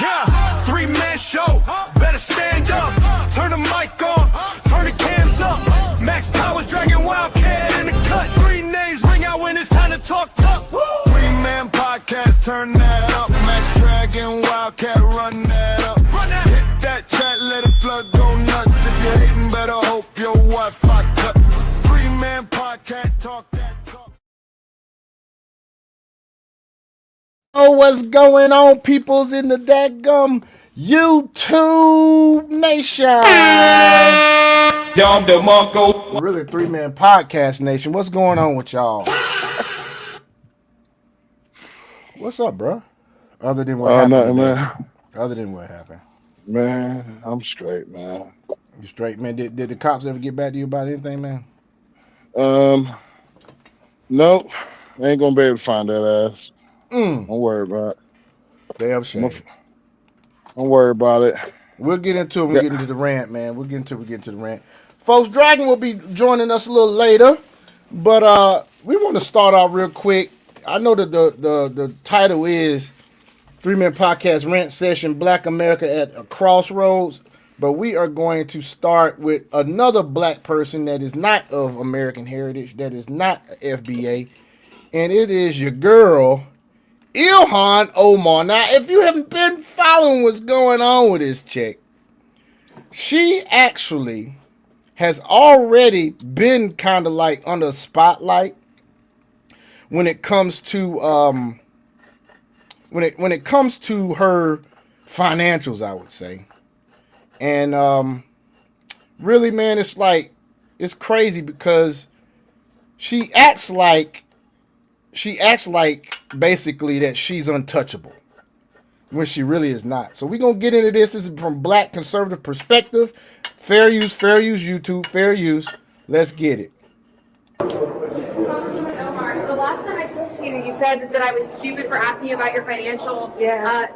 Yeah, three-man show, better stand up. Turn the mic on, turn the cams up. Max Powers, Dragon Wildcat in the cut. Three names ring out when it's time to talk tough. Three-man podcast, turn that up. Max Dragon Wildcat, run that up. Hit that chat, let it flood, go nuts. If you're hating, better hope your Wi-Fi cut. Three-man podcast, talk that talk. Oh, what's going on, peoples in the dadgum YouTube nation? Really, three-man podcast nation. What's going on with y'all? What's up, bro? Other than what happened, nothing, man. Other than what happened, man. I'm straight, man. You straight, man? Did the cops ever get back to you about anything, man? Nope. I ain't gonna be able to find that ass. Don't worry about it. Damn shame. Don't worry about it. We'll get into it. We'll get into the rant, man. We'll get into the rant. Folks, Dragon will be joining us a little later, but we want to start off real quick. I know that the title is Three-Man Podcast Rant-Session-Black America at a Crossroads, but we are going to start with another black person that is not of American heritage, that is not FBA, and it is your girl, Ilhan Omar. Now, if you haven't been following what's going on with this chick, she actually has already been kind of like under a spotlight when it comes to when it comes to her financials, I would say. And really, man, it's crazy because she acts like basically that she's untouchable when she really is not. So we're going to get into this. This is from Black Conservative Perspective. Fair use, YouTube, fair use. Let's get it. Congresswoman Omar, the last time I spoke to you, you said that I was stupid for asking you about your financial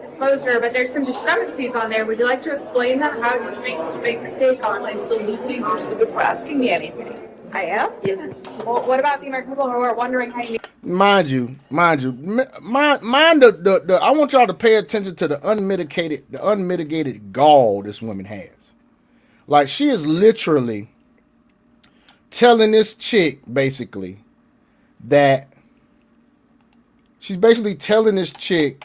disclosure, but there's some discrepancies on there. Would you like to explain that? How did you make such a big mistake on it? I still do think you're stupid for asking me anything. I am? Yes. Well, what about the American people who are wondering how you... Mind you, I want y'all to pay attention to the unmitigated gall this woman has. Like, she is literally telling this chick, basically, that she's basically telling this chick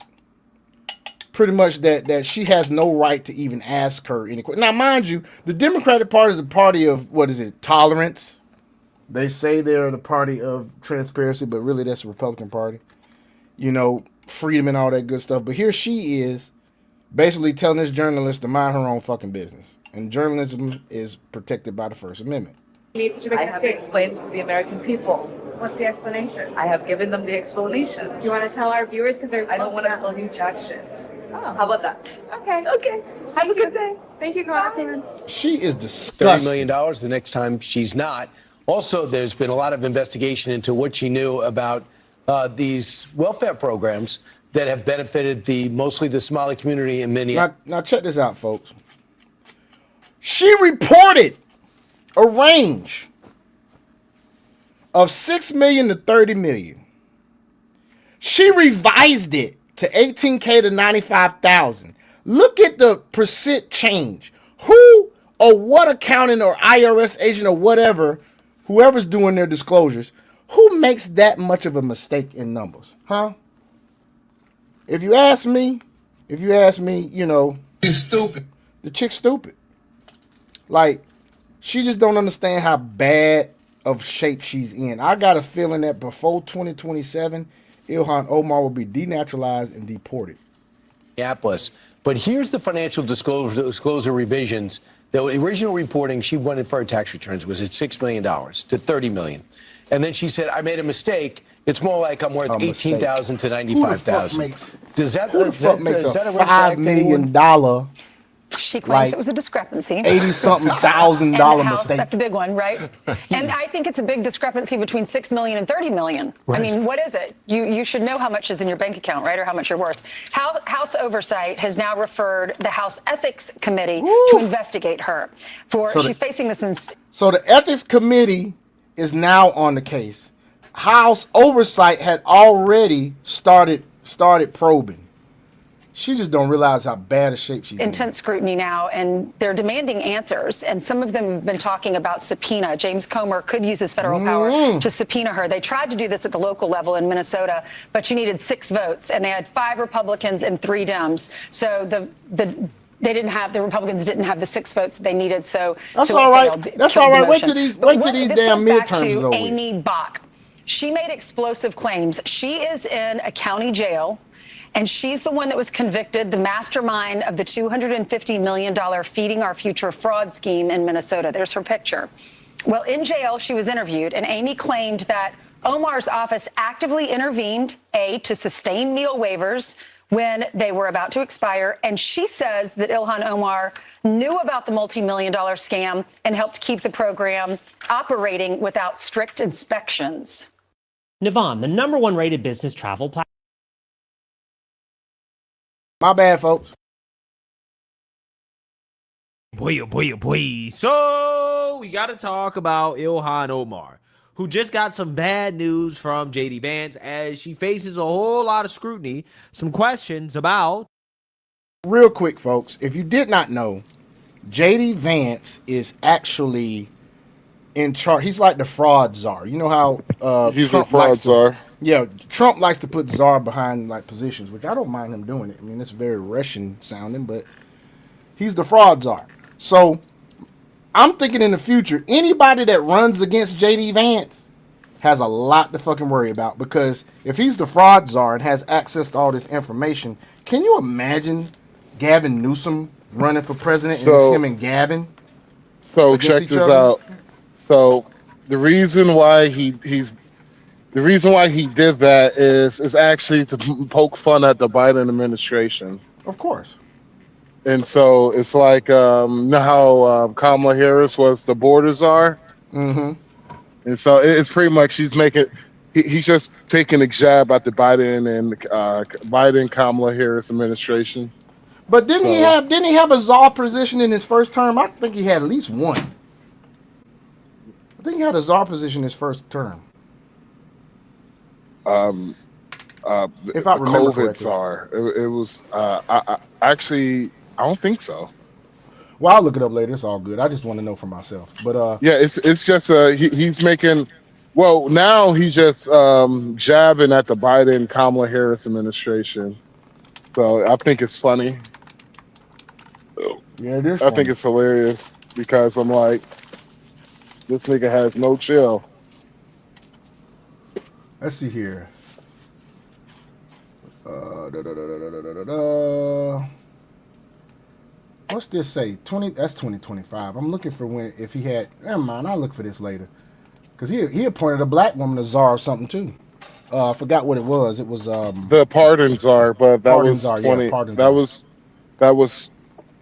pretty much that she has no right to even ask her any questions. Now, mind you, the Democratic Party is a party of, tolerance. They say they're the party of transparency, but really that's the Republican Party. You know, freedom and all that good stuff. But here she is basically telling this journalist to mind her own fucking business. And journalism is protected by the First Amendment. made such a big I have mistake? explained to the American people. What's the explanation? I have given them the explanation. Do you want to tell our viewers? Because they're... I don't want to tell you jack shit. Oh. How about that? Okay. Okay. Have a good day. Thank you, Congresswoman. She is disgusting. $30 million the next time she's not. Also, there's been a lot of investigation into what she knew about these welfare programs that have benefited mostly the Somali community in Minneapolis. Now check this out, folks. She reported a range of $6 million to $30 million. She revised it to $18K to $95,000. Look at the percent change. Who or what accountant or IRS agent or whatever, whoever's doing their disclosures, who makes that much of a mistake in numbers? Huh? If you ask me, you know, He's stupid. the chick's stupid. Like, she just don't understand how bad of shape she's in. I got a feeling that before 2027, Ilhan Omar will be denaturalized and deported. But here's the financial disclosure revisions. The original reporting she wanted for her tax returns was at $6 million to $30 million. And then she said, I made a mistake. It's more like I'm worth $18,000 to $95,000. Does that Who the fuck makes a red $5 flag to million anyone? She claims like it was a discrepancy. $80-something thousand And dollar the house, mistake? that's a big one, right? And I think it's a big discrepancy between $6 million and $30 million. Right. I mean, what is it? You should know how much is in your bank account, right, or how much you're worth. House Oversight has now referred the House Ethics Committee to investigate her she's facing this. So the Ethics Committee is now on the case. House Oversight had already started probing. She just don't realize how bad a shape she's in. Intense scrutiny now, and they're demanding answers. And some of them have been talking about subpoena. James Comer could use his federal power to subpoena her. They tried to do this at the local level in Minnesota, but she needed 6 votes, and they had 5 Republicans and 3 Dems. So the Republicans didn't have the 6 votes that they needed. So that's so all right. failed. That's all right. Wait till these damn midterms is over. Amy Bach. She made explosive claims. She is in a county jail. And she's the one that was convicted, the mastermind of the $250 million Feeding Our Future fraud scheme in Minnesota. There's her picture. Well, in jail, she was interviewed, and Amy claimed that Omar's office actively intervened, to sustain meal waivers when they were about to expire. And she says that Ilhan Omar knew about the multi-million-dollar scam and helped keep the program operating without strict inspections. Navan, the #1 rated business travel platform. My bad, folks. Boy, oh boy, oh boy. So we got to talk about Ilhan Omar, who just got some bad news from JD Vance as she faces a whole lot of scrutiny, some questions about. Real quick, folks, if you did not know, JD Vance is actually in charge. He's like the fraud czar. You know how He's Trump the fraud likes to- czar. Yeah, Trump likes to put czar behind like positions, which I don't mind him doing it. I mean, it's very Russian sounding, but he's the fraud czar. So I'm thinking in the future, anybody that runs against JD Vance has a lot to fucking worry about, because if he's the fraud czar and has access to all this information, can you imagine Gavin Newsom running for president and it's him and Gavin? So against check each this other? out. So the reason why he did that is actually to poke fun at the Biden administration. Of course. And so it's like know how Kamala Harris was the border czar. Mm-hmm. And so it's pretty much he's just taking a jab at the Biden Kamala Harris administration. But didn't he have a czar position in his first term? I think he had at least one. I think he had a czar position his first term. If I remember COVID correctly. czar. It was I don't think so. Well, I'll look it up later. It's all good. I just want to know for myself. But Yeah, it's just he's making. Well, now he's just jabbing at the Biden Kamala Harris administration. So I think it's funny. yeah, it is. I think it's hilarious because I'm like, this nigga has no chill. Let's see here. What's this say? 20. That's 2025. I'm looking for when if he had. Never mind. I'll look for this later. Cause he appointed a black woman as czar or something too. I forgot what it was. It was The pardons are, but that Pardons was are, yeah, 20. pardons that are. was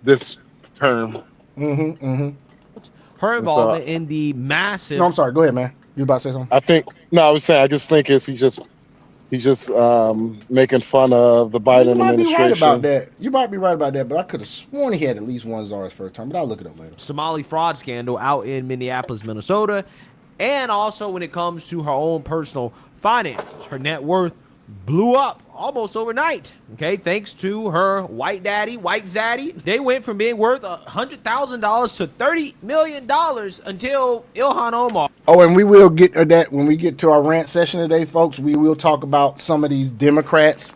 this term. Her involvement in the massive. No, I'm sorry. Go ahead, man. You about to say something? I was saying I just think he's just making fun of the Biden You might be right administration. about that. You might be right about that, but I could have sworn he had at least one czar his first term. But I'll look it up later. Somali fraud scandal out in Minneapolis, Minnesota. And also when it comes to her own personal finances, her net worth blew up almost overnight. Okay, thanks to her white zaddy. They went from being worth $100,000 to $30 million until Ilhan Omar. Oh, and we will get to that when we get to our rant session today, folks. We will talk about some of these Democrats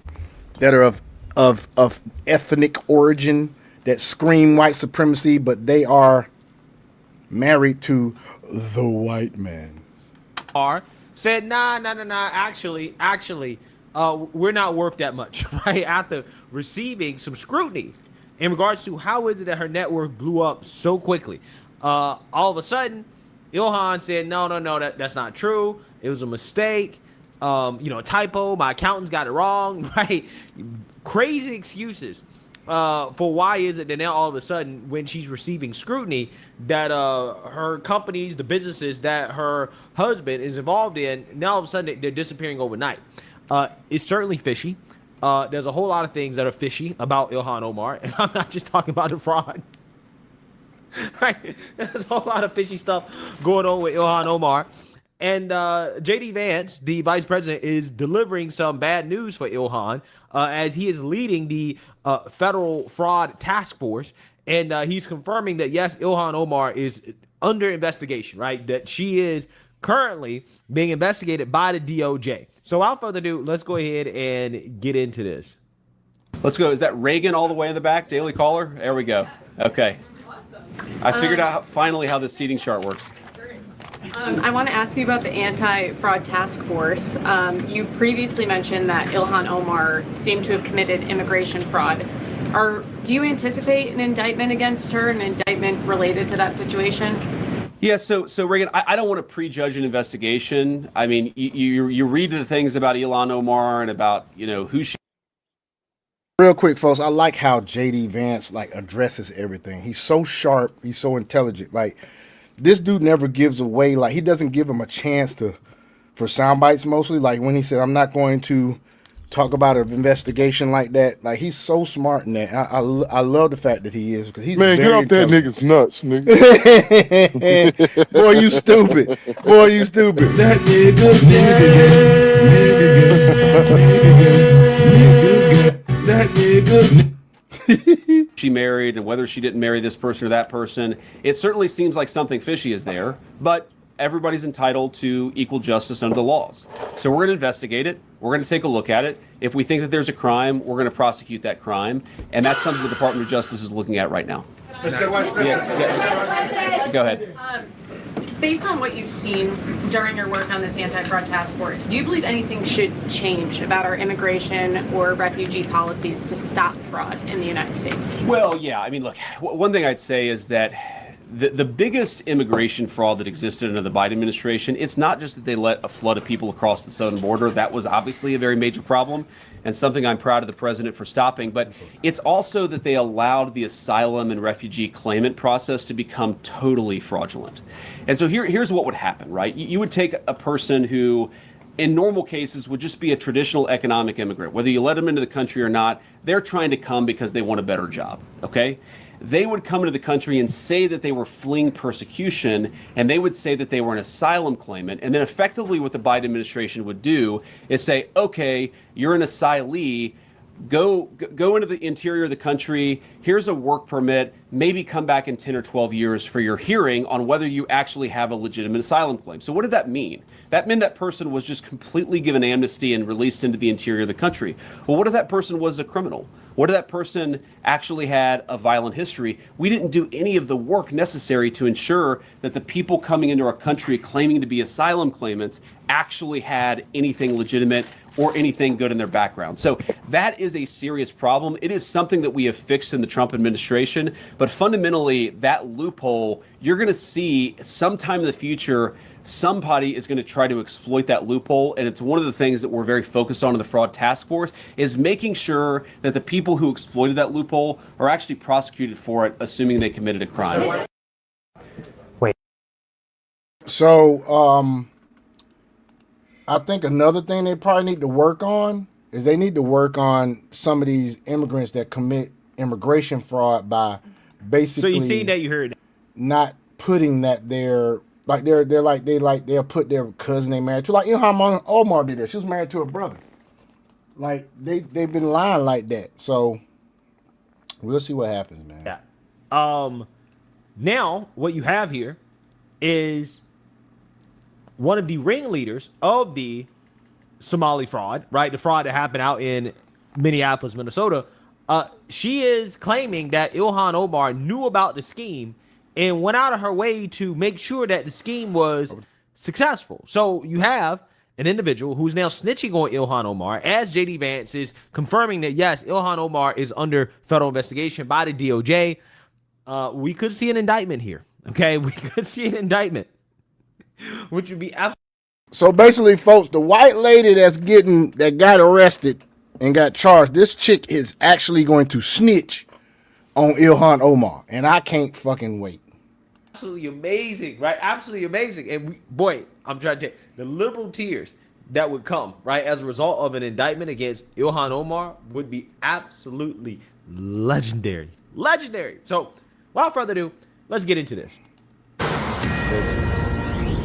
that are of ethnic origin that scream white supremacy, but they are married to the white man. Said, nah, actually, we're not worth that much, right? After receiving some scrutiny in regards to how is it that her net worth blew up so quickly. All of a sudden, Ilhan said, no, that's not true. It was a mistake, a typo. My accountants got it wrong, right? Crazy excuses for why is it that now all of a sudden when she's receiving scrutiny that her companies, the businesses that her husband is involved in, now all of a sudden they're disappearing overnight. It's certainly fishy. There's a whole lot of things that are fishy about Ilhan Omar, and I'm not just talking about the fraud. Right? There's a whole lot of fishy stuff going on with Ilhan Omar. And JD Vance, the vice president, is delivering some bad news for Ilhan as he is leading the federal fraud task force. And he's confirming that, yes, Ilhan Omar is under investigation, right? That she is currently being investigated by the DOJ. So without further ado, let's go ahead and get into this. Let's go. Is that Reagan all the way in the back? Daily Caller? There we go. Okay. I figured out finally how the seating chart works. I want to ask you about the anti-fraud task force. You previously mentioned that Ilhan Omar seemed to have committed immigration fraud. Do you anticipate an indictment against her, an indictment related to that situation? Yeah, so Reagan, I don't want to prejudge an investigation. I mean, you read the things about Ilhan Omar and about, who she. Real quick, folks, I like how JD Vance addresses everything. He's so sharp, he's so intelligent. This dude never gives away, he doesn't give him a chance for sound bites mostly. When he said, I'm not going to talk about an investigation like that. He's so smart in that. I love the fact that he is, because he's Man, get off that nigga's nuts, nigga. Boy, you stupid. Boy, you stupid. That nigga. She married and whether she didn't marry this person or that person. It certainly seems like something fishy is there, but everybody's entitled to equal justice under the laws. So we're going to investigate it. We're going to take a look at it. If we think that there's a crime, we're going to prosecute that crime. And that's something the Department of Justice is looking at right now. Yeah. Go ahead. Based on what you've seen during your work on this anti-fraud task force, do you believe anything should change about our immigration or refugee policies to stop fraud in the United States? Well, yeah. I mean, look, one thing I'd say is that the biggest immigration fraud that existed under the Biden administration, it's not just that they let a flood of people across the southern border. That was obviously a very major problem and something I'm proud of the president for stopping. But it's also that they allowed the asylum and refugee claimant process to become totally fraudulent. And so here's what would happen, right? You would take a person who, in normal cases, would just be a traditional economic immigrant. Whether you let them into the country or not, they're trying to come because they want a better job, okay? They would come into the country and say that they were fleeing persecution, and they would say that they were an asylum claimant. And then effectively what the Biden administration would do is say, okay, you're an asylee, go into the interior of the country, here's a work permit, maybe come back in 10 or 12 years for your hearing on whether you actually have a legitimate asylum claim. So what did that mean? That meant that person was just completely given amnesty and released into the interior of the country. Well, what if that person was a criminal? What if that person actually had a violent history? We didn't do any of the work necessary to ensure that the people coming into our country claiming to be asylum claimants actually had anything legitimate or anything good in their background. So that is a serious problem. It is something that we have fixed in the Trump administration, but fundamentally that loophole, you're going to see sometime in the future, somebody is going to try to exploit that loophole. And it's one of the things that we're very focused on in the fraud task force is making sure that the people who exploited that loophole are actually prosecuted for it, assuming they committed a crime. So, I think another thing they probably need to work on is they need to work on some of these immigrants that commit immigration fraud by basically. So you see that, you heard not putting that they'll put their cousin they married to, like Ilhan Omar did that. She was married to her brother. They've been lying like that. So we'll see what happens, man. Yeah. Now what you have here is one of the ringleaders of the Somali fraud, right? The fraud that happened out in Minneapolis, Minnesota. She is claiming that Ilhan Omar knew about the scheme and went out of her way to make sure that the scheme was successful. So you have an individual who's now snitching on Ilhan Omar, as JD Vance is confirming that, yes, Ilhan Omar is under federal investigation by the DOJ. We could see an indictment here, okay? We could see an indictment, which would be absolutely. So basically, folks, the white lady that got arrested and got charged, this chick is actually going to snitch on Ilhan Omar, and I can't fucking wait. Absolutely amazing, right? Absolutely amazing. And boy, I'm trying to tell you, the liberal tears that would come, right, as a result of an indictment against Ilhan Omar would be absolutely legendary. Legendary. So, without further ado, let's get into this.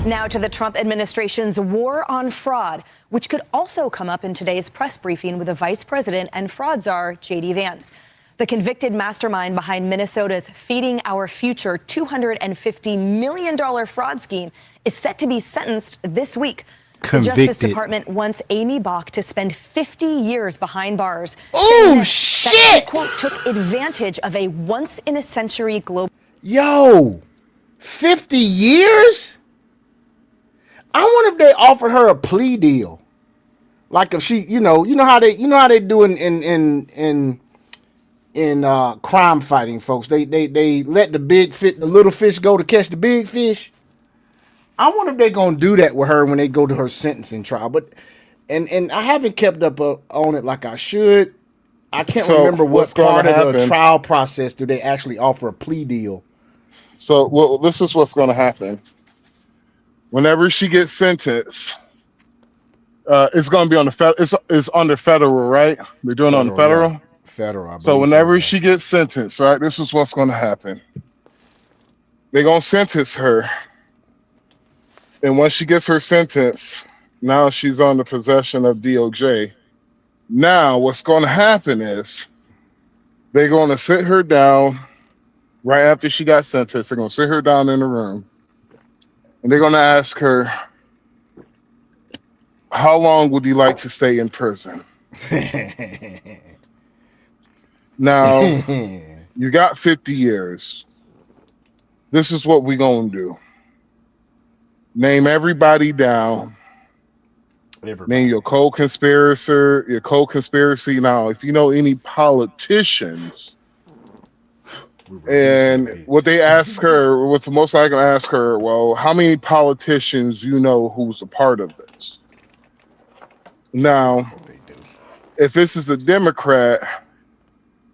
Now to the Trump administration's war on fraud, which could also come up in today's press briefing with the vice president and fraud czar, J.D. Vance. The convicted mastermind behind Minnesota's Feeding Our Future $250 million fraud scheme is set to be sentenced this week. The Justice Department wants Amy Bach to spend 50 years behind bars. Oh, shit! That, quote, took advantage of a once-in-a-century global... Yo, 50 years? I wonder if they offered her a plea deal. Like if she, you know how they do in crime fighting, folks. They let the little fish go to catch the big fish. I wonder if they're gonna do that with her when they go to her sentencing trial. But and I haven't kept up on it like I should. I can't remember what part of the trial process do they actually offer a plea deal. So, well, this is what's going to happen. Whenever she gets sentenced, it's going to be on the it's under federal, right? They're doing it on the federal. Yeah. Federal. So whenever she gets sentenced, right, this is what's going to happen. They're going to sentence her, and once she gets her sentence, now she's on the possession of DOJ. Now, what's going to happen is they're going to sit her down right after she got sentenced. They're going to sit her down in the room, and they're going to ask her, how long would you like to stay in prison? Now, you got 50 years. This is what we're going to do. Name everybody down. Name your co-conspirator, your co-conspiracy. Now, if you know any politicians, and what they ask her, what's the most likely to ask her, well, how many politicians you know who's a part of this? Now, if this is a Democrat,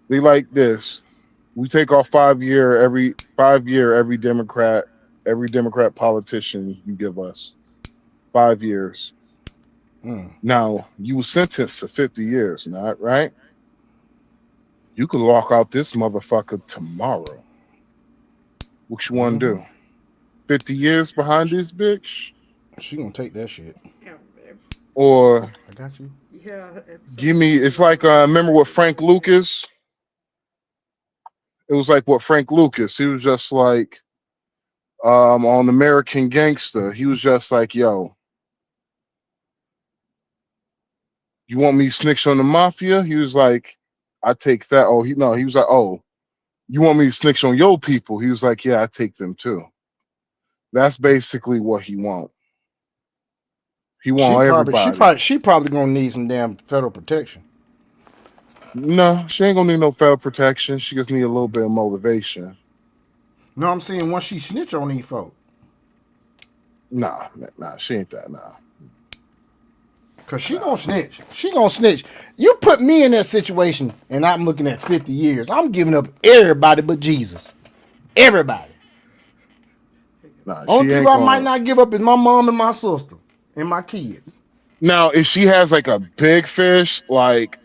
they like this. We take off 5 year every Democrat politician you give us 5 years. Now, you were sentenced to 50 years, not right? You could walk out this motherfucker tomorrow. What you want to do? 50 years behind this bitch? She gonna take that shit. Or I got you. Yeah. it's like remember what Frank Lucas? It was like what Frank Lucas. He was just like on American Gangster. He was just like, yo, you want me to snitch on the mafia? He was like, I take that. Oh, he was like, oh, you want me to snitch on your people? He was like, yeah, I take them too. That's basically what he want. He want everybody. She probably gonna need some damn federal protection. No, she ain't gonna need no federal protection. She just need a little bit of motivation. No, I'm saying once she snitch on these folks. Nah, she ain't that. Nah. Cause she gonna snitch. She gonna snitch. You put me in that situation, and I'm looking at 50 years. I'm giving up everybody but Jesus. Everybody. Nah, only people I might not give up is my mom and my sister and my kids. Now, if she has like a big fish, like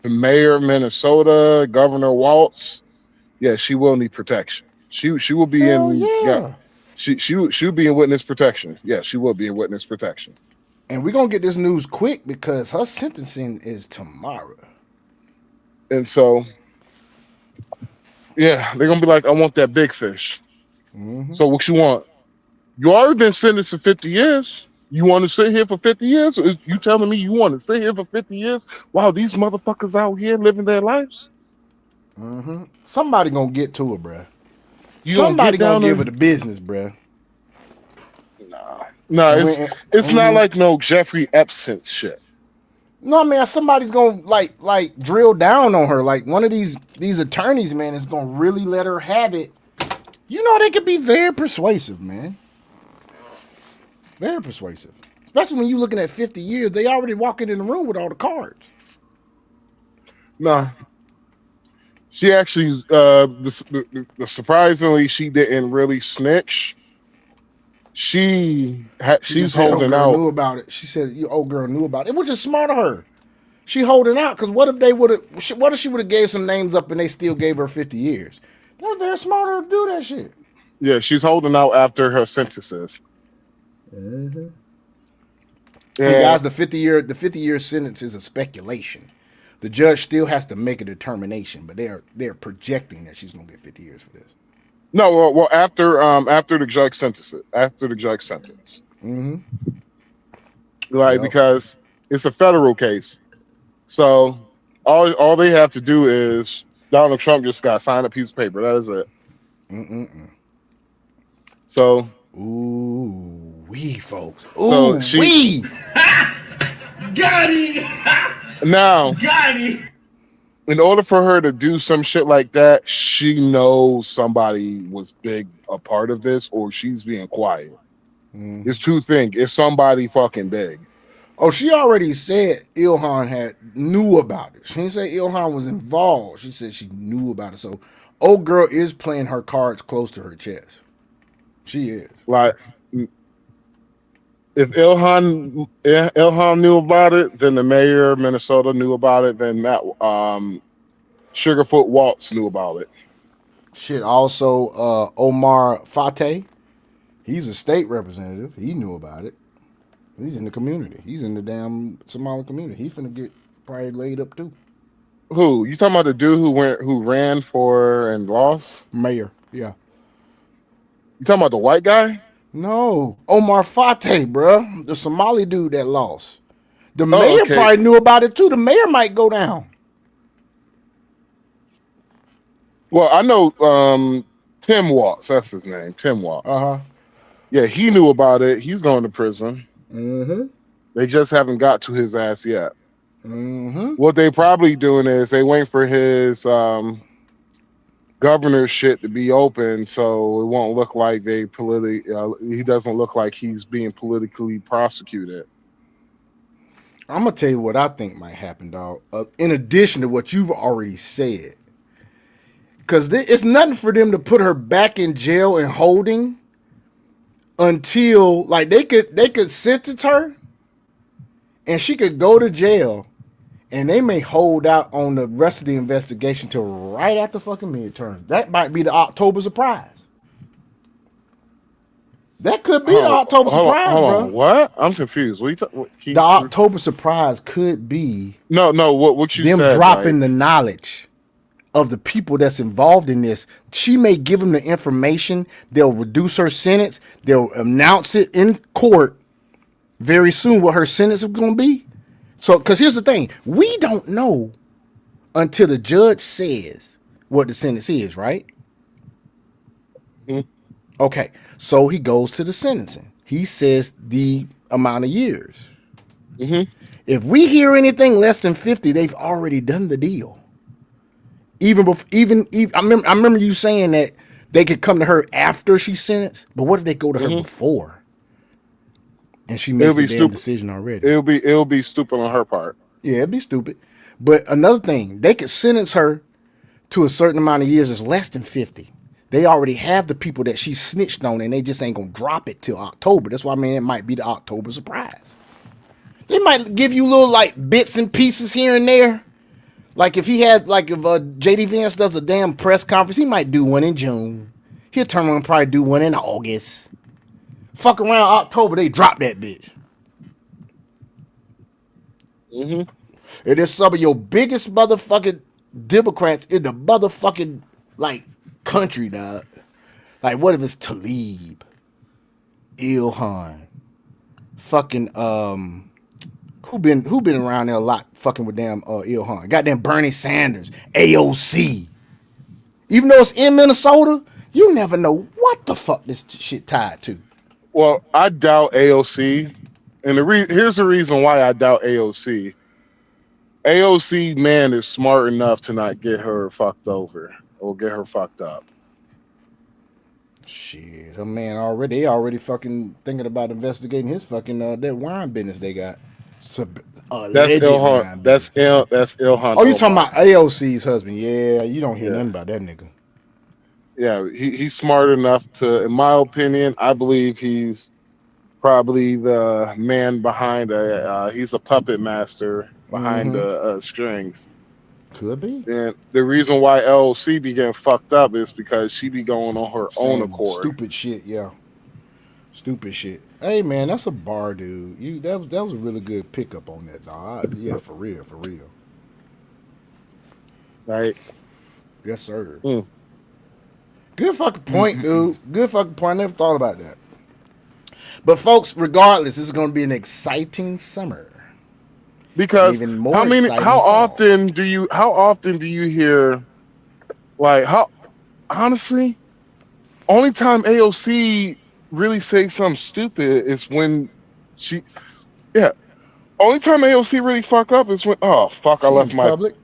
the mayor of Minnesota, Governor Waltz, yeah, she will need protection. She will be she will be in witness protection. Yeah, she will be in witness protection. And we're gonna get this news quick because her sentencing is tomorrow. And so, yeah, they're gonna be like, I want that big fish. So what you want? You already been sentenced to 50 years. You want to sit here for 50 years? Or you telling me you want to sit here for 50 years while these motherfuckers out here living their lives? Somebody gonna get to her, bruh. Somebody gonna give her the business, bruh. No, it's not like no Jeffrey Epstein shit. No, man, somebody's gonna like drill down on her. Like one of these attorneys, man, is gonna really let her have it. You know, they could be very persuasive, man. Very persuasive. Especially when you're looking at 50 years. They already walking in the room with all the cards. No. She actually, surprisingly, she didn't really snitch. She's holding out. Knew about it. She said, "Your old girl knew about it," which is smart of her. She holding out because what if they would have? What if she would have gave some names up and they still gave her 50 years? That's very smart of her to do that shit. Yeah, she's holding out after her sentences. And Yeah, guys, the 50-year sentence is a speculation. The judge still has to make a determination, but they're projecting that she's gonna get 50 years for this. no, well after the judge sentences, after the judge sentence, like Yep. because it's a federal case, so all they have to do is Donald Trump just got to sign a piece of paper. That is it. So Ooh, wee, folks. So Ooh, she- wee. Got it! now, Got it! in order for her to do some shit like that, she knows somebody was big a part of this, or she's being quiet. It's two things. It's somebody fucking big. Oh, she already said Ilhan knew about it. She didn't say Ilhan was involved. She said she knew about it. So, old girl is playing her cards close to her chest. She is. Like, if Ilhan knew about it, then the mayor of Minnesota knew about it. Then that Sugarfoot Waltz knew about it. Shit. Also, Omar Fateh, he's a state representative. He knew about it. He's in the community. He's in the damn Somali community. He's finna get probably laid up too. Who you talking about? The dude who ran for and lost? Mayor. Yeah. You talking about the white guy? No, Omar Fateh, bruh. The Somali dude that lost. The mayor okay. probably knew about it too. The mayor might go down. Well, I know Tim Watts. That's his name. Tim Watts. Uh-huh. Yeah, he knew about it. He's going to prison. Mm-hmm. They just haven't got to his ass yet. Mm-hmm. What they probably doing is they wait for his governor shit to be open, so it won't look like he doesn't look like he's being politically prosecuted. I'm gonna tell you what I think might happen, dog. In addition to what you've already said, because it's nothing for them to put her back in jail and holding until like they could sentence her, and she could go to jail, and they may hold out on the rest of the investigation till right after fucking midterms. That might be the October surprise. That could be the October surprise, bro. What? I'm confused. The October surprise could be no. What you them said? dropping the knowledge of the people that's involved in this. She may give them the information. They'll reduce her sentence. They'll announce it in court very soon what her sentence is going to be. So, because here's the thing. We don't know until the judge says what the sentence is, right? Okay. So he goes to the sentencing. He says the amount of years. If we hear anything less than 50, they've already done the deal. Even I remember you saying that they could come to her after she's sentenced, but what if they go to her before? And she makes the damn decision already. It'll be stupid on her part. Yeah, it'd be stupid. But another thing, they could sentence her to a certain amount of years that's less than 50. They already have the people that she snitched on, and they just ain't gonna drop it till October. That's why I mean it might be the October surprise. They might give you little like bits and pieces here and there. Like if JD Vance does a damn press conference, he might do one in June. He'll turn around and probably do one in August. Fuck around October, they drop that bitch. It is some of your biggest motherfucking Democrats in the motherfucking like country, dog. Like what if it's Tlaib, Ilhan, fucking who been around there a lot fucking with damn Ilhan. Goddamn Bernie Sanders, AOC. Even though it's in Minnesota, you never know what the fuck this shit tied to. Well, I doubt AOC, and here's the reason why I doubt AOC. AOC man is smart enough to not get her fucked over or get her fucked up. Shit, her man already fucking thinking about investigating his fucking that wine business they got. That's Ilhan. That's Ilhan. Oh, you talking about AOC's husband? Yeah, you don't hear nothing about that nigga. Yeah, he's smart enough to, in my opinion, I believe he's probably the man behind he's a puppet master behind the strings. Could be. And the reason why LLC be getting fucked up is because she be going on her own Saying accord. stupid shit, yeah. Stupid shit. Hey man, that's a bar, dude. That was a really good pickup on that, dog. Yeah, for real. Right? Yes, sir. Mm. Good fucking point, dude. Good fucking point. I never thought about that. But folks, regardless, this is going to be an exciting summer. Because Even more how exciting often do you hear, like, how honestly, only time AOC really say something stupid is when only time AOC really fuck up is when, oh fuck, I left my public.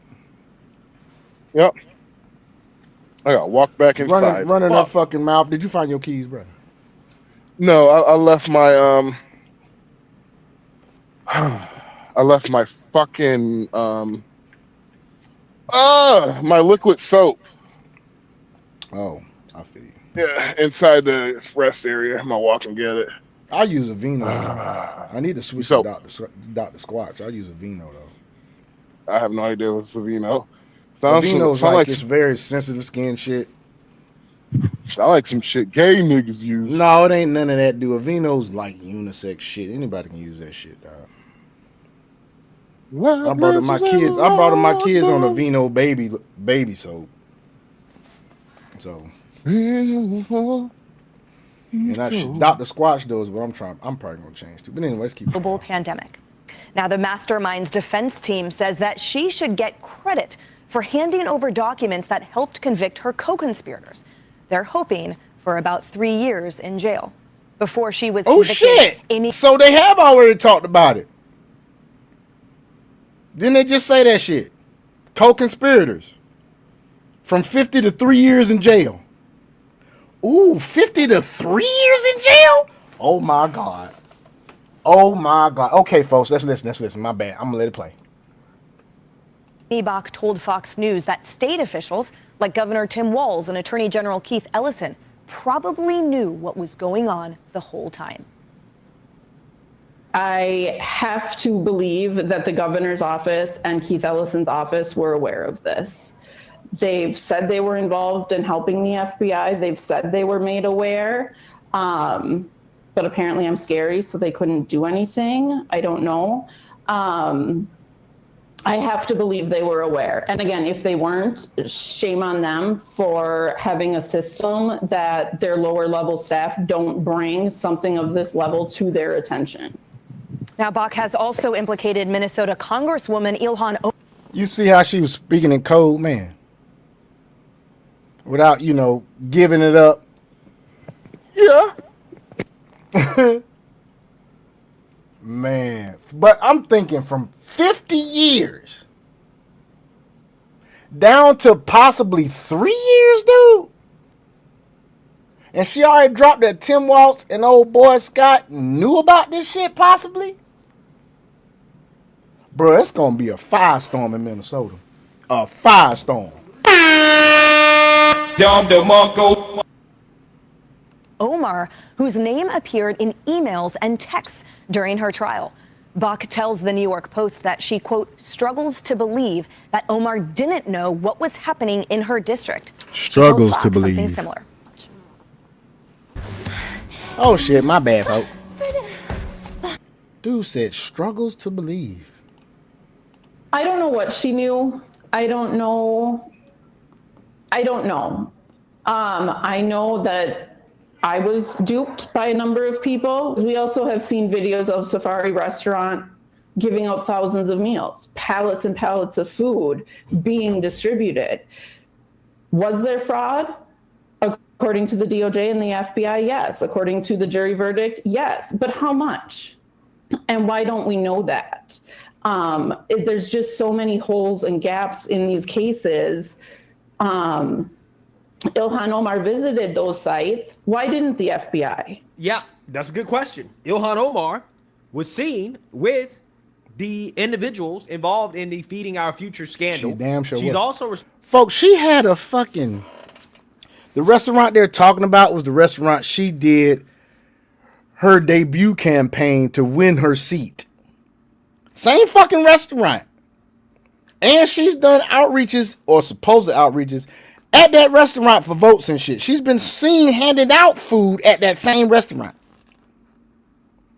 Yep. I gotta walk back inside. Running that fucking mouth. Did you find your keys, brother? No, I left my I left my fucking my liquid soap. Oh, I feel you. Yeah, inside the rest area. I'm gonna walk and get it. I use a Vino. I need to switch to Dr. Squatch. I use a Vino though. I have no idea what's a Vino. Vino's like it's very sensitive skin shit. Sound like some shit gay niggas use. No, it ain't none of that, dude. A Vino's like unisex shit. Anybody can use that shit, dog. I brought my kids on a Vino baby soap. So, and Dr. Squatch does what I'm probably gonna change to. But anyway, let's keep global pandemic. Now, the Mastermind's defense team says that she should get credit for handing over documents that helped convict her co-conspirators. They're hoping for about 3 years in jail. Before she was convicted, shit! So they have already talked about it. Didn't they just say that shit? Co-conspirators. From 50 to 3 years in jail. Ooh, 50 to 3 years in jail? Oh my God. Oh my God. Okay, folks, let's listen. My bad. I'm gonna let it play. Ebach told Fox News that state officials, like Governor Tim Walz and Attorney General Keith Ellison, probably knew what was going on the whole time. I have to believe that the governor's office and Keith Ellison's office were aware of this. They've said they were involved in helping the FBI. They've said they were made aware. But apparently I'm scary, so they couldn't do anything. I don't know. I have to believe they were aware. And again, if they weren't, shame on them for having a system that their lower level staff don't bring something of this level to their attention. Now, Bach has also implicated Minnesota Congresswoman Ilhan Omar. You see how she was speaking in code, man? Without, giving it up. Yeah. Man, but I'm thinking from 50 years down to possibly 3 years, dude. And she already dropped that Tim Walz and old boy Scott knew about this shit, possibly. Bro, it's gonna be a firestorm in Minnesota. A firestorm. Omar, whose name appeared in emails and texts during her trial. Bach tells the New York Post that she, quote, struggles to believe that Omar didn't know what was happening in her district. Struggles to believe. Something similar. Oh shit, my bad, folks. Dude said struggles to believe. I don't know what she knew. I don't know. I know that I was duped by a number of people. We also have seen videos of Safari Restaurant giving out thousands of meals, pallets and pallets of food being distributed. Was there fraud? According to the DOJ and the FBI, yes. According to the jury verdict, yes. But how much? And why don't we know that? There's just so many holes and gaps in these cases. Ilhan Omar visited those sites. Why didn't the FBI? Yeah, that's a good question. Ilhan Omar was seen with the individuals involved in the Feeding Our Future scandal. She damn sure She's was. also folks, she had a fucking... The restaurant they're talking about was the restaurant she did her debut campaign to win her seat. Same fucking restaurant. And she's done outreaches or supposed outreaches at that restaurant for votes and shit. She's been seen handing out food at that same restaurant.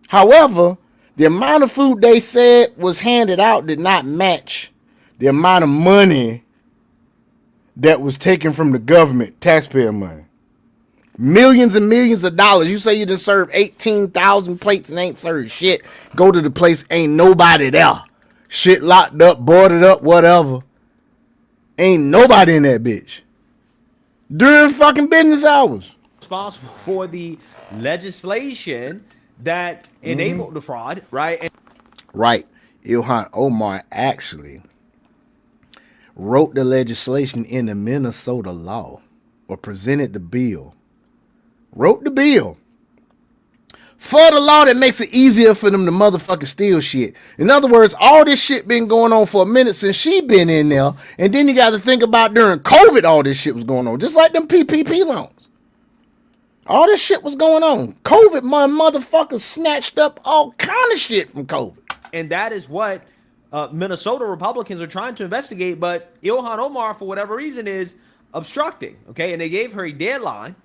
However, the amount of food they said was handed out did not match the amount of money that was taken from the government, taxpayer money. Millions and millions of dollars. You say you done served 18,000 plates and ain't served shit. Go to the place, ain't nobody there. Shit locked up, boarded up, whatever. Ain't nobody in that bitch. During fucking business hours. Responsible for the legislation that enabled the fraud, right? Right. Ilhan Omar actually wrote the legislation in the Minnesota law, or presented the bill. Wrote the bill for the law that makes it easier for them to motherfucking steal shit. In other words, all this shit been going on for a minute since she been in there. And then you got to think about during COVID, all this shit was going on. Just like them PPP loans. All this shit was going on. COVID, my motherfuckers snatched up all kind of shit from COVID. And that is what Minnesota Republicans are trying to investigate. But Ilhan Omar, for whatever reason, is obstructing. Okay. And they gave her a deadline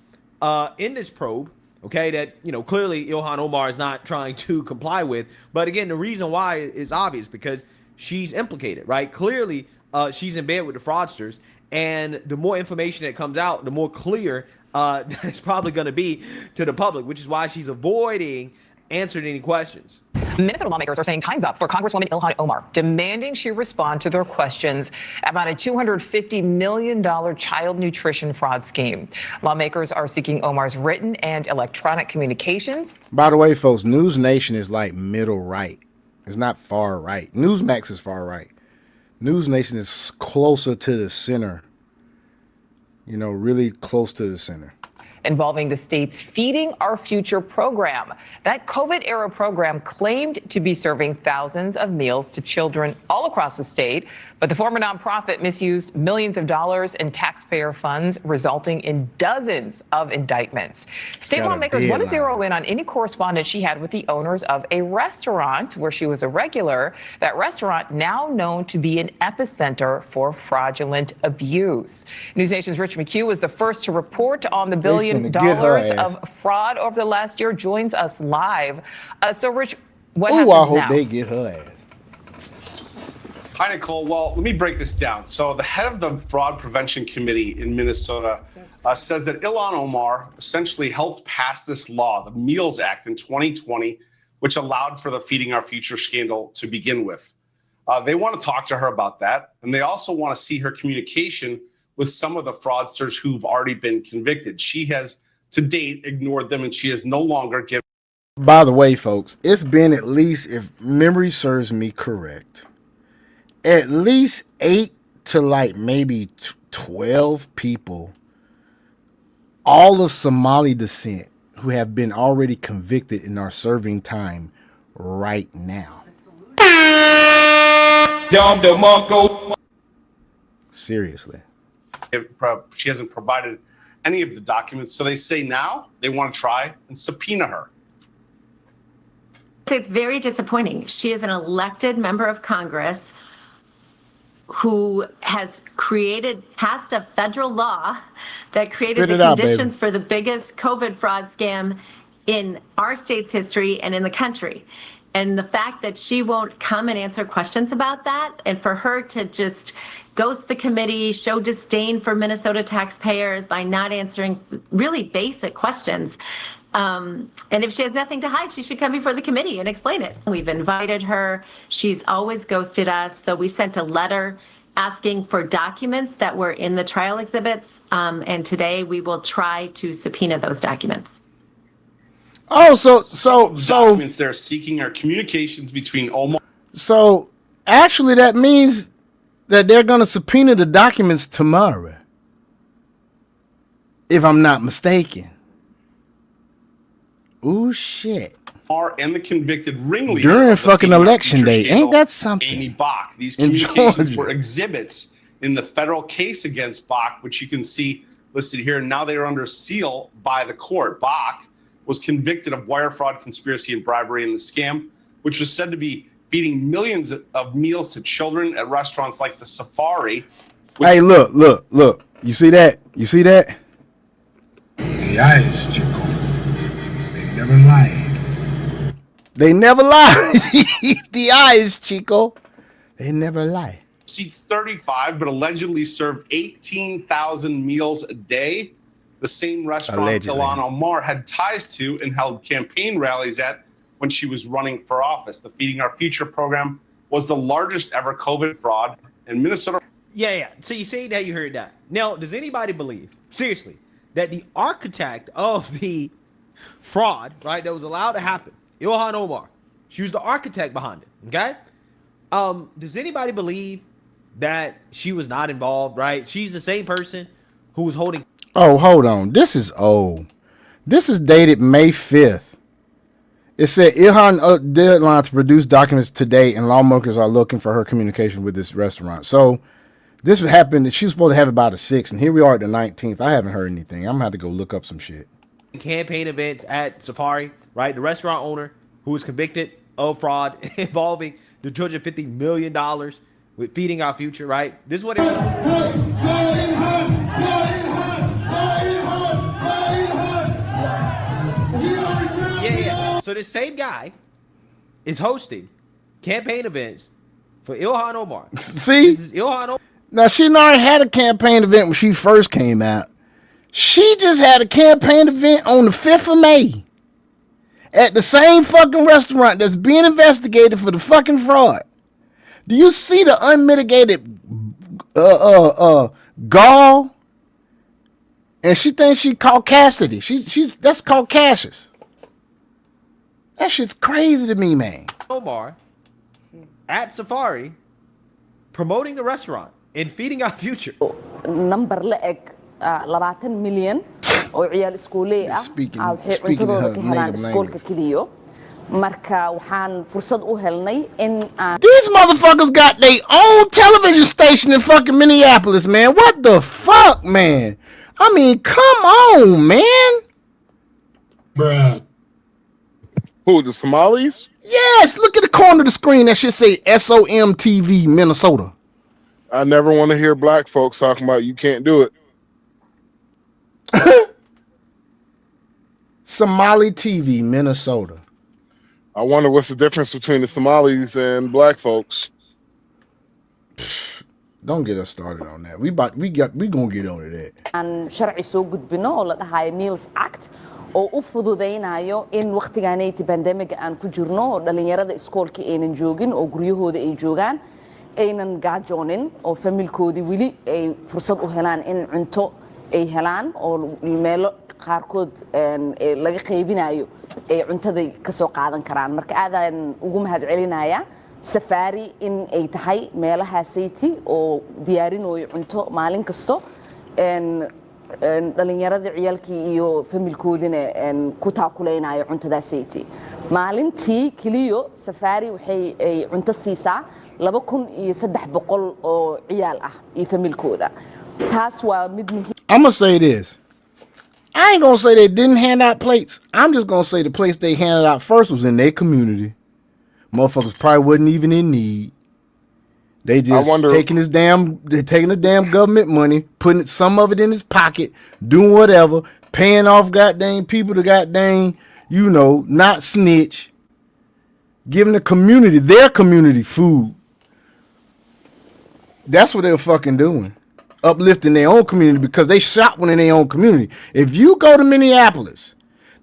in this probe. Okay, that, you know, clearly Ilhan Omar is not trying to comply with. But again, the reason why is obvious, because she's implicated, right? Clearly, she's in bed with the fraudsters. And the more information that comes out, the more clear that it's probably going to be to the public, which is why she's avoiding answering any questions. Minnesota lawmakers are saying time's up for Congresswoman Ilhan Omar, demanding she respond to their questions about a $250 million child nutrition fraud scheme. Lawmakers are seeking Omar's written and electronic communications. By the way, folks, News Nation is like middle right. It's not far right. Newsmax is far right. News Nation is closer to the center. You know, really close to the center. Involving the state's Feeding Our Future program. That COVID-era program claimed to be serving thousands of meals to children all across the state, but the former nonprofit misused millions of dollars in taxpayer funds, resulting in dozens of indictments. State lawmakers want to zero in on any correspondence she had with the owners of a restaurant where she was a regular. That restaurant now known to be an epicenter for fraudulent abuse. News Nation's Rich McHugh was the first to report on the $1 billion of fraud over the last year, joins us live. So, Rich, what happens now? I hope they get her ass. Hi, Nicole. Well, let me break this down. So the head of the Fraud Prevention Committee in Minnesota says that Ilhan Omar essentially helped pass this law, the Meals Act in 2020, which allowed for the Feeding Our Future scandal to begin with. They want to talk to her about that. And they also want to see her communication with some of the fraudsters who've already been convicted. She has, to date, ignored them, and she has no longer given. By the way, folks, it's been at least, if memory serves me correct, at least 8 to like maybe 12 people, all of Somali descent, who have been already convicted and are serving time right now. Seriously. She hasn't provided any of the documents. So they say now they want to try and subpoena her. It's very disappointing. She is an elected member of Congress who has passed a federal law that created the conditions for the biggest COVID fraud scam in our state's history and in the country. And the fact that she won't come and answer questions about that, and for her to just ghost the committee, show disdain for Minnesota taxpayers by not answering really basic questions. And if she has nothing to hide, she should come before the committee and explain it. We've invited her. She's always ghosted us. So we sent a letter asking for documents that were in the trial exhibits. And today we will try to subpoena those documents. Oh, so documents they're seeking are communications between Omar. So actually that means that they're going to subpoena the documents tomorrow, if I'm not mistaken. Ooh, shit. And the convicted ringleader during fucking election day. Ain't that something? Amy Bach. These communications were exhibits in the federal case against Bach, which you can see listed here. Now they are under seal by the court. Bach was convicted of wire fraud, conspiracy, and bribery in the scam, which was said to be feeding millions of meals to children at restaurants like the Safari. Hey, look. You see that? The eyes, Chico. They never lie. They never lie. The eyes, Chico. They never lie. Seats 35, but allegedly served 18,000 meals a day. The same restaurant Allegedly. Ilhan Omar had ties to and held campaign rallies at when she was running for office. The Feeding Our Future program was the largest ever COVID fraud in Minnesota. Yeah. So you say that you heard that. Now, does anybody believe, seriously, that the architect of the fraud, right, that was allowed to happen, Ilhan Omar, she was the architect behind it, okay? Does anybody believe that she was not involved, right? She's the same person who was holding... Oh, hold on. This is old. This is dated May 5th. It said Ilhan deadline to produce documents today, and lawmakers are looking for her communication with this restaurant. So this happened. She was supposed to have it by the 6th, and here we are at the 19th. I haven't heard anything. I'm going to have to go look up some shit. Campaign events at Safari, right? The restaurant owner who was convicted of fraud involving the $250 million with Feeding Our Future, right? This is what it was. Yeah. So this same guy is hosting campaign events for Ilhan Omar. See? This is Ilhan Omar. Now, she already had a campaign event when she first came out. She just had a campaign event on the 5th of May at the same fucking restaurant that's being investigated for the fucking fraud. Do you see the unmitigated gall? And she thinks she called Cassidy. She that's called Cassius. That shit's crazy to me, man. Omar at Safari promoting the restaurant and Feeding Our Future. Number la-eg 20 milyan oo ciyaal iskuuley ah waxay cuntadooda ka helaan iskoolka keliyo marka waxaan fursad u helnay in These motherfuckers got their own television station in fucking Minneapolis, man. What the fuck, man? I mean, come on, man. Bruh. Who, the Somalis? Yes, look at the corner of the screen. That should say SOM TV Minnesota. I never want to hear black folks talking about you can't do it. Somali TV Minnesota. I wonder what's the difference between the Somalis and black folks. Don't get us started on that. We gonna get on to that. aan sharci soo gudbino oo la dhahayo Meals Act oo u fududeynayo in waqtigaanayti pandemic aan ku jirno oo dhalinyarada iskoolka aynan joogin oo guryahooda ay joogaan aynan gaajoonin oo familkoodii wili ay fursad u helaan in cunto ay helaan oo meelo qaarkood laga qaybinayo ay cuntada ka soo qaadan karaan marka aadaan ugu mahadcelinayaa Safari in ay tahay meelaha sayti oo diyaarinayo cunto maalin kasto dhalinyarada ciyaalkii iyo familkoodina ku taakuleynayo cuntada sayti maalintii kaliyo Safari waxay ay cunto siisaa 2300 oo ciyaal ah iyo familkooda taas waa mid muhiim. I'm gonna say this. I ain't gonna say they didn't hand out plates. I'm just gonna say the place they handed out first was in their community. Motherfuckers probably wasn't even in need. They just taking the damn government money, putting some of it in his pocket, doing whatever, paying off goddamn people to goddamn, not snitch, giving the community, their community food. That's what they're fucking doing. Uplifting their own community because they shop one in their own community. If you go to Minneapolis,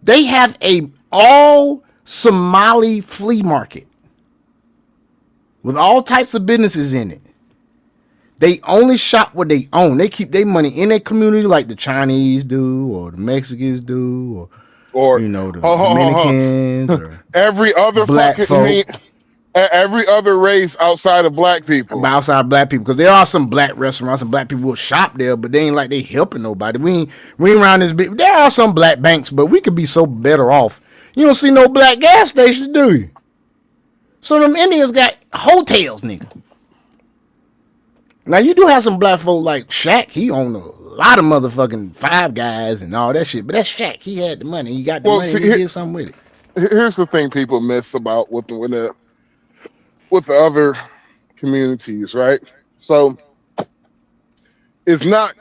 they have a all Somali flea market with all types of businesses in it. They only shop what they own. They keep their money in their community like the Chinese do or the Mexicans do or the Dominicans or every other black folk. Every other race outside of black people. Outside of black people, because there are some black restaurants and black people will shop there, but they ain't like they helping nobody. We ain't around this big. There are some black banks, but we could be so better off. You don't see no black gas stations, do you? So them Indians got hotels, nigga. Now you do have some black folk like Shaq. He owned a lot of motherfucking Five Guys and all that shit. But that's Shaq. He had the money. He got the money. He did something with it. Here's the thing people miss about with the other communities, right? So it's not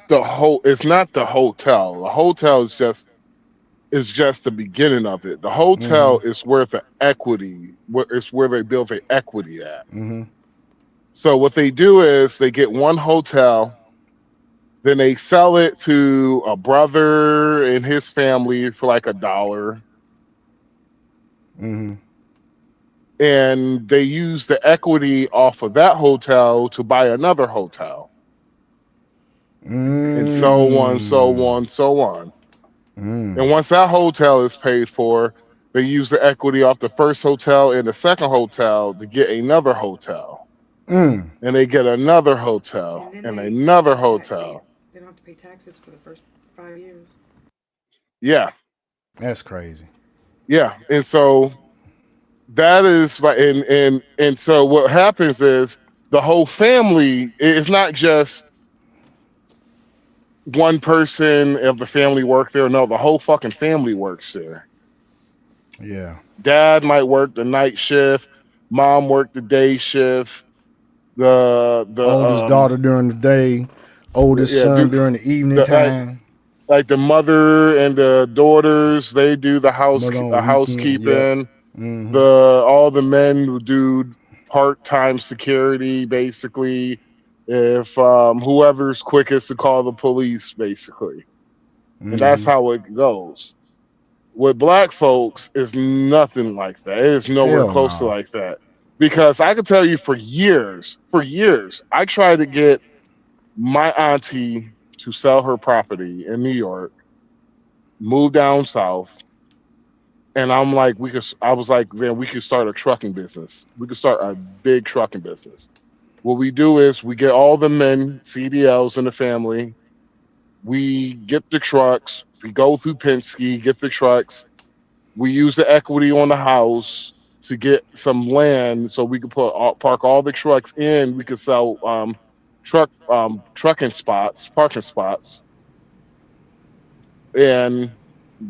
the hotel. The hotel is just the beginning of it. The hotel is where the equity, it's where they build the equity at. So what they do is they get one hotel, then they sell it to a brother and his family for like $1. And they use the equity off of that hotel to buy another hotel. And so on, so on, so on. And once that hotel is paid for, they use the equity off the first hotel and the second hotel to get another hotel. And they get another hotel and another hotel. They don't have to pay taxes for the first 5 years. Yeah. That's crazy. Yeah. And so that is like, and so what happens is the whole family, it's not just one person of the family work there. No, the whole fucking family works there. Yeah. Dad might work the night shift, mom worked the day shift. The oldest daughter during the day, oldest son during the evening time. Like the mother and the daughters, they do the housekeeping. Yep. All the men do part-time security, basically. If whoever's quickest to call the police, basically, and that's how it goes. With black folks, is nothing like that. It is nowhere close to like that. Because I can tell you for years, I tried to get my auntie to sell her property in New York, move down south, and I'm like, I was like, man, we could start a trucking business. We could start a big trucking business. What we do is we get all the men, CDLs in the family. We get the trucks. We go through Penske, get the trucks. We use the equity on the house to get some land so we could park all the trucks in. We could sell parking spots, and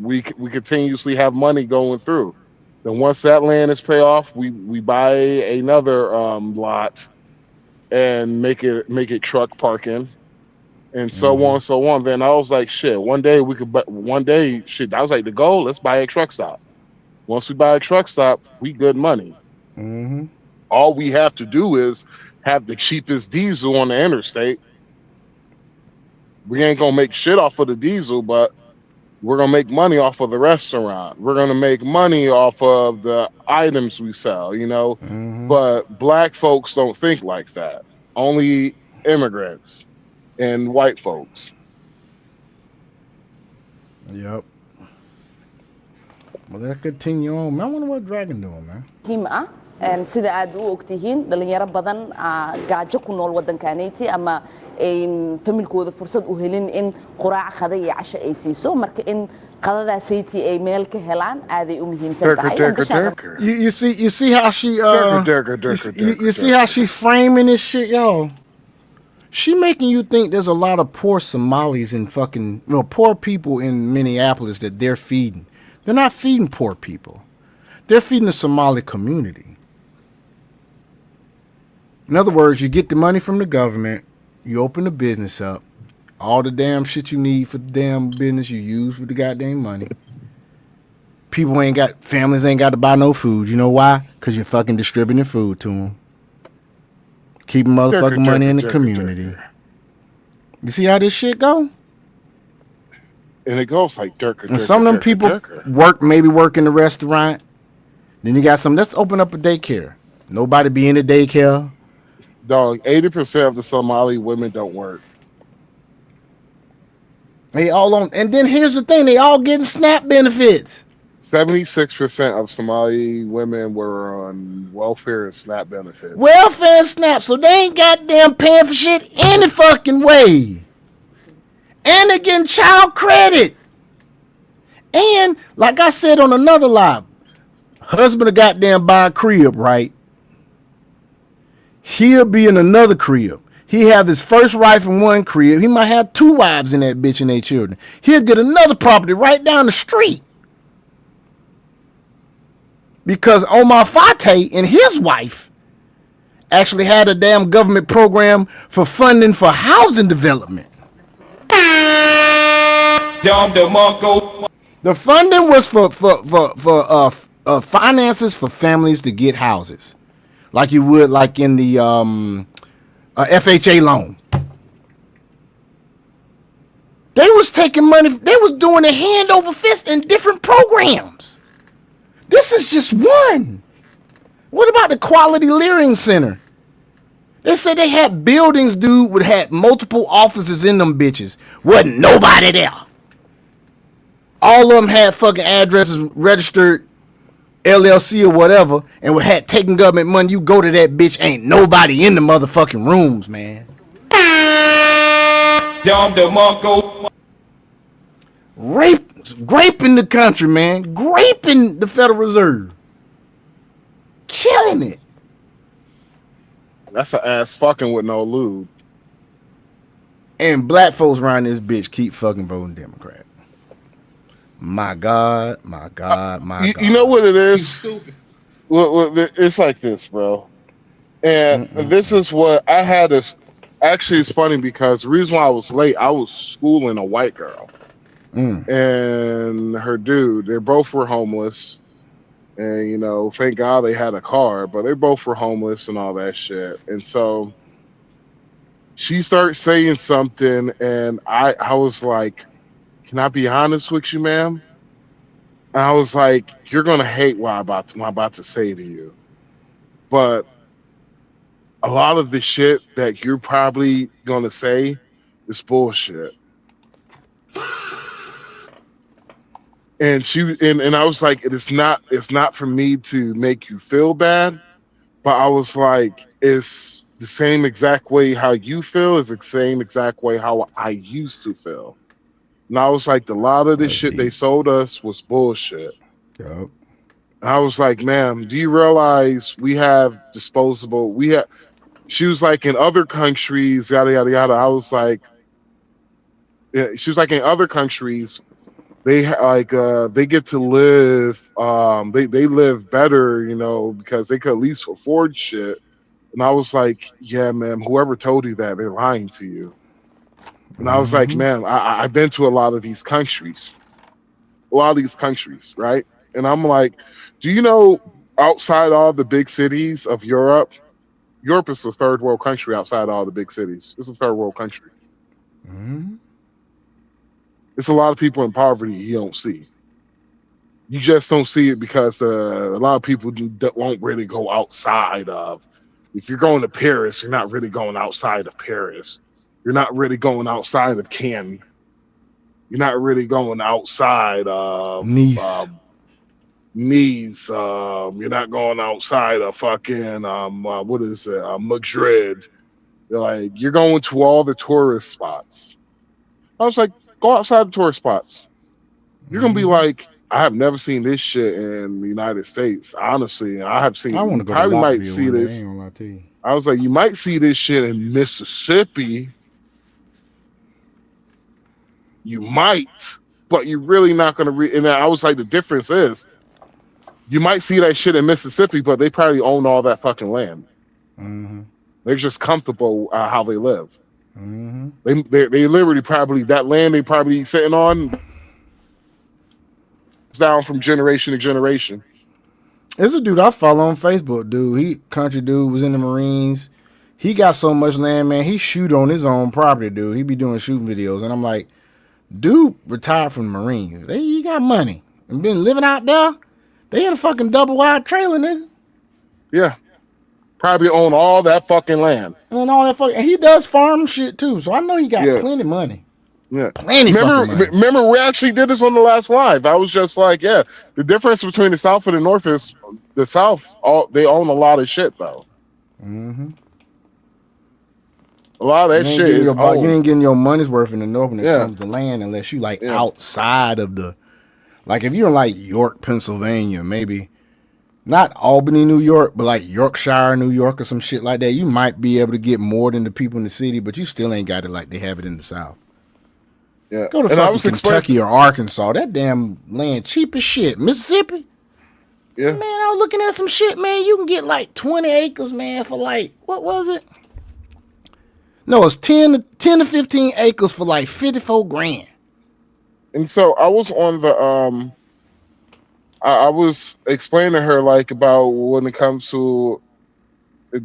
we continuously have money going through. Then once that land is paid off, we buy another lot and make it truck parking, and so on, so on. Then I was like, shit. One day, I was like, the goal. Let's buy a truck stop. Once we buy a truck stop, we good money. All we have to do is have the cheapest diesel on the interstate. We ain't gonna make shit off of the diesel, but we're gonna make money off of the restaurant. We're gonna make money off of the items we sell, But black folks don't think like that. Only immigrants and white folks. Yep. Well, let's continue on. Man, I wonder what Dragon doing, man. muhiim sida aad u ogtihiin dhalinyaro badan gaajo ku nool waddankaanayti ama familkooda fursad u helin in quraac qada iyo casho ay siiso marka in qadadaasaytii ay meel ka helaan aaday u muhiimsan tahay. You see how she you see how she's framing this shit, yo. She making you think there's a lot of poor Somalis and poor people in Minneapolis that they're feeding. They're not feeding poor people. They're feeding the Somali community. In other words, you get the money from the government, you open the business up, all the damn shit you need for the damn business you use with the goddamn money. Families ain't got to buy no food. You know why? Because you're fucking distributing food to them. Keeping motherfucking money in the community. You see how this shit go? And it goes like dirk. And some of them people work in the restaurant. Then you got some. Let's open up a daycare. Nobody be in the daycare. Dog, 80% of the Somali women don't work. They all on. And then here's the thing: they all getting SNAP benefits. 76% of Somali women were on welfare and SNAP benefits. Welfare and SNAP, so they ain't goddamn paying for shit any fucking way. And they're getting child credit. And like I said on another live, husband will goddamn buy a crib, right? He'll be in another crib. He have his first wife in one crib. He might have two wives in that bitch and their children. He'll get another property right down the street. because Omar Fateh and his wife actually had a damn government program for funding for housing development. The funding was for finances for families to get houses, like you would like in the FHA loan. They was taking money. They was doing it hand over fist in different programs. This is just one. What about the Quality Living Center? They said they had buildings, dude, would had multiple offices in them bitches. Wasn't nobody there. All of them had fucking addresses registered, LLC or whatever, and had taken government money. You go to that bitch, ain't nobody in the motherfucking rooms, man. Graping the country, man. Graping the Federal Reserve. Killing it. That's an ass fucking with no lube. And black folks around this bitch keep fucking voting Democrat. My God, my God, my God. You know what it is? Stupid. Well, it's like this, bro. And this is what I had this. Actually, it's funny because the reason why I was late, I was schooling a white girl. And her dude, they both were homeless. And, you know, thank God they had a car, but they both were homeless and all that shit. And so she started saying something, and I was like, can I be honest with you, ma'am? And I was like, you're going to hate what I'm about to say to you. But a lot of the shit that you're probably going to say is bullshit. And and I was like, it's not for me to make you feel bad, but I was like, it's the same exact way how you feel is the same exact way how I used to feel. And I was like, a lot of the shit they sold us was bullshit. Yep. And I was like, ma'am, do you realize we have disposable? She was like, in other countries, yada yada yada. I was like, yeah, she was like, in other countries, they get to live, they live better, you know, because they could at least afford shit. And I was like, yeah, ma'am, whoever told you that, they're lying to you. And I was like, ma'am, I've been to a lot of these countries, right? And I'm like, do you know, outside all the big cities of Europe is a third world country outside all the big cities. It's a third world country. It's a lot of people in poverty you don't see. You just don't see it because a lot of people won't really go outside of. If you're going to Paris, you're not really going outside of Paris. You're not really going outside of Cannes. You're not really going outside of Nice. You're not going outside of fucking Madrid. You're going to all the tourist spots. I was like, go outside the tourist spots. You're gonna be like, I have never seen this shit in the United States. Honestly, I have seen. I want to go probably to might Latvia see one day, this. I ain't gonna lie to you. I was like, you might see this shit in Mississippi. You might, but you're really not gonna. And I was like, the difference is, you might see that shit in Mississippi, but they probably own all that fucking land. They're just comfortable how they live. They literally probably that land they probably sitting on down from generation to generation. There's a dude I follow on Facebook, dude. He country dude, was in the Marines. He got so much land, man. He shoot on his own property, dude. He be doing shooting videos, and I'm like, dude, retired from the Marines. He got money and been living out there. They had a fucking double wide trailer, nigga. Yeah. Probably own all that fucking land. And all that fucking, and he does farm shit too. So I know he got plenty of money. Yeah. Plenty fucking money. Remember, we actually did this on the last live. I was just like, yeah, the difference between the South and the North is the South, they own a lot of shit though. A lot of that shit is owned. You ain't getting your money's worth in the North when it comes to land unless you like outside of the, like if you're in like York, Pennsylvania, maybe. Not Albany, New York, but like Yorkshire, New York or some shit like that. You might be able to get more than the people in the city, but you still ain't got it like they have it in the South. Yeah. Go to fucking Kentucky or Arkansas. That damn land cheap as shit. Mississippi? Yeah. Man, I was looking at some shit, man. You can get like 20 acres, man, for like, what was it? No, it's 10 to 15 acres for like 54 grand. And so I was on the I was explaining to her like about when it comes to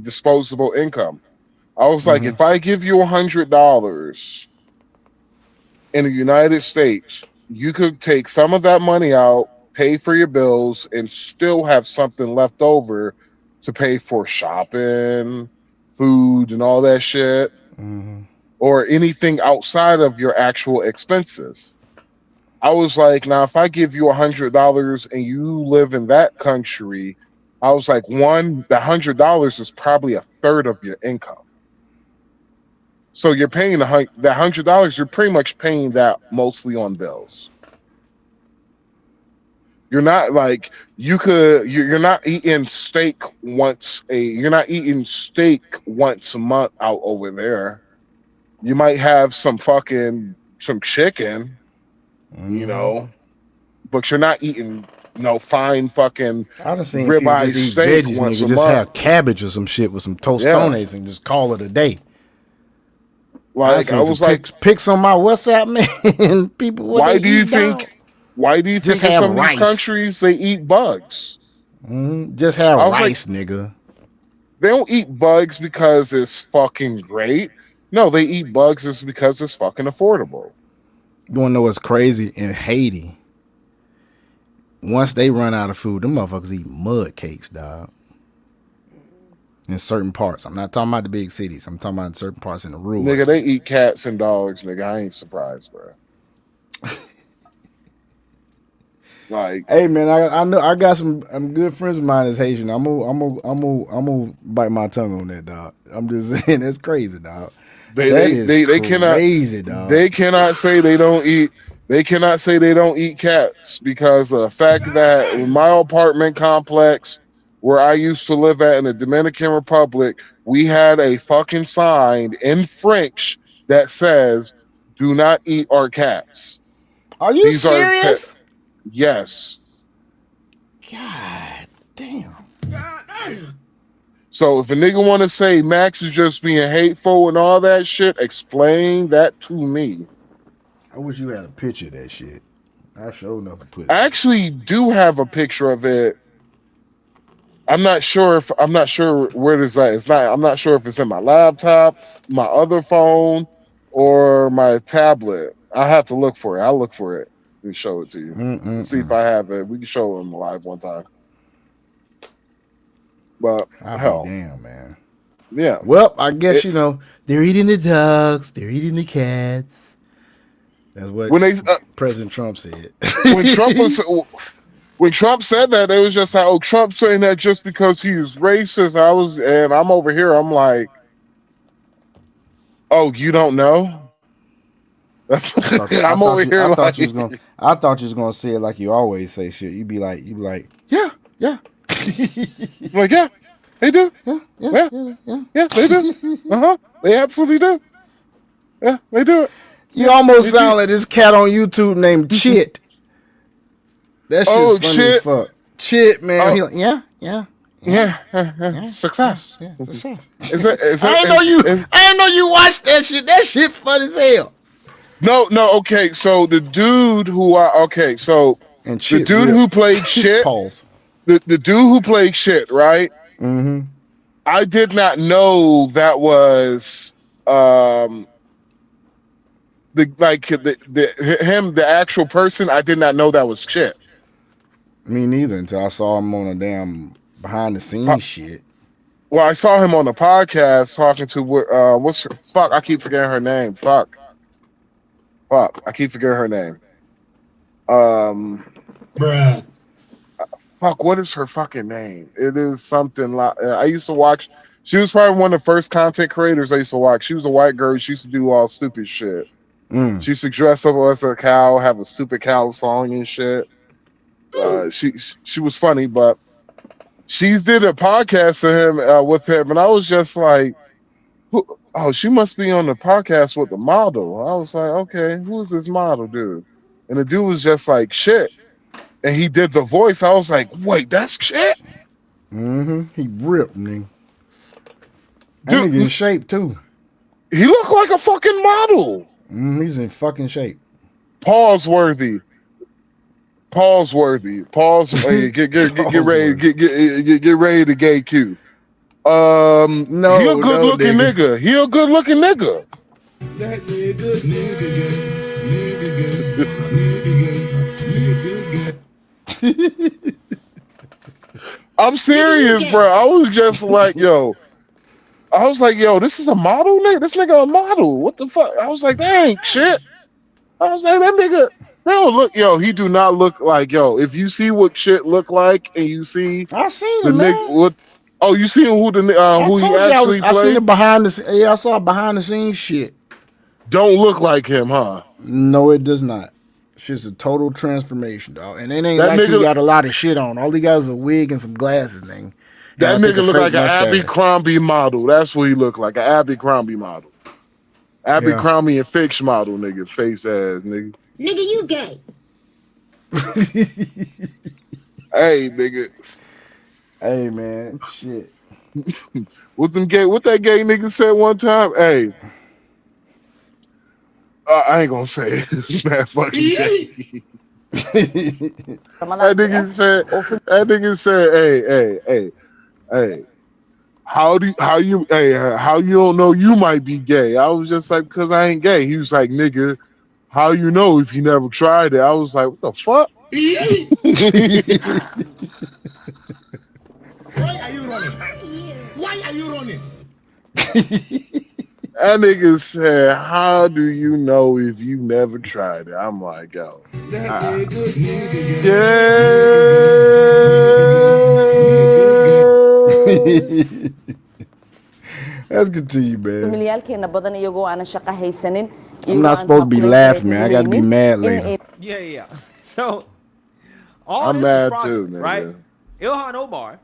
disposable income. I was like, if I give you $100 in the United States, you could take some of that money out, pay for your bills, and still have something left over to pay for shopping, food, and all that shit, or anything outside of your actual expenses. I was like, now if I give you $100 and you live in that country, I was like, one, the $100 is probably a third of your income. So you're paying the $100. You're pretty much paying that mostly on bills. You're not like you're not eating steak once a month out over there. You might have some chicken, but you're not eating fine fucking I done seen people ribeye just eat steak veggies, once nigga, a just month. have cabbage or some shit with some tostones and just call it a day. Like I was like, pics on my WhatsApp, man. People, why do you think in some of these countries they eat bugs? Just have I was rice, like, nigga. They don't eat bugs because it's fucking great. No, they eat bugs just because it's fucking affordable. You wanna know what's crazy? In Haiti, once they run out of food, them motherfuckers eat mud cakes, dog. In certain parts. I'm not talking about the big cities. I'm talking about certain parts in the rural. Nigga, they eat cats and dogs, nigga. I ain't surprised, bro. Like, hey man, I know I got some good friends of mine that's Haitian. I'm gonna bite my tongue on that, dog. I'm just saying that's crazy, dog. They crazy, dog. They cannot say they don't eat. They cannot say they don't eat cats because of the fact that in my apartment complex where I used to live at in the Dominican Republic, we had a fucking sign in French that says, "Do not eat our cats." Are you serious? Yes. God damn. So if a nigga want to say Max is just being hateful and all that shit, explain that to me. I wish you had a picture of that shit. I sure enough to put it. I actually do have a picture of it. I'm not sure where this is. I'm not sure if it's in my laptop, my other phone, or my tablet. I have to look for it. I'll look for it and show it to you. See if I have it. We can show them live one time. But hell, damn, man. Yeah. Well, I guess they're eating the dogs. They're eating the cats. That's what President Trump said. When Trump said that, it was just like, oh, Trump saying that just because he's racist. I'm over here. I'm like, oh, you don't know? I'm over here. I thought you was gonna say it like you always say shit. You'd be like, yeah. Like, yeah, they do. Yeah, they do. They absolutely do. Yeah, they do it. You almost sound like this cat on YouTube named Chit. That shit's funny as fuck. Chit, man. Yeah. Success. Success. I ain't know you watched that shit. That shit funny as hell. No. Okay, so the dude who who played Shit. The dude who played Shit, right? Mm-hmm. I did not know that was the actual person. I did not know that was Shit. Me neither until I saw him on a damn behind the scenes shit. Well, I saw him on the podcast talking to I keep forgetting her name. Fuck, I keep forgetting her name. Bruh. Fuck, what is her fucking name? It is something like I used to watch. She was probably one of the first content creators I used to watch. She was a white girl. She used to do all stupid shit. She used to dress up as a cow, have a stupid cow song and shit. She was funny, but she did a podcast with him, and I was just like, she must be on the podcast with the model. I was like, okay, who's this model dude? And the dude was just like, shit. and he did the voice. I was like, wait, that's shit. He ripped, nigga. That Dude, nigga in shape too. He looked like a fucking model. He's in fucking shape. Pause worthy. Pause worthy. Pause. Hey, get ready. Get ready to gay Q. No, he a good looking nigga. He a good looking nigga. That nigga I'm serious, bro. I was just like, yo. I was like, yo, this is a model, nigga. This nigga a model. What the fuck? I was like, that ain't shit. I was like, that nigga. No, look, yo, he do not look like, yo. If you see what shit look like, and you see, I seen the him, man. nigga. What? Oh, you seen who he actually I seen played? it behind the. Yeah, I saw behind the scenes shit. Don't look like him, huh? No, it does not. It's just a total transformation, dog. And it ain't That like nigga, he got a lot of shit on. All he got is a wig and some glasses, nigga. that And I think nigga a look fake like an mustache. Abercrombie model. That's what he look like, an Abercrombie model. Abercrombie and Fitch model, nigga. Face ass, nigga. Nigga, you gay. Hey, nigga. Hey, man. Shit. What that gay nigga said one time? Hey. I ain't gonna say it. Man, fucking gay. That nigga said, hey. How you don't know you might be gay? I was just like, because I ain't gay. He was like, nigga, how you know if you never tried it? I was like, what the fuck? Why are you running? Why are you running? That nigga said, how do you know if you never tried it? I'm like, yo. Let's continue, man. Familiyaalkeena badan iyagoo aan shaqo haysanin. I'm not supposed to be laughing, man. I got to be mad later. Yeah. So, all I'm this mad is fraudulent, too, nigga. right? Ilhan Omar,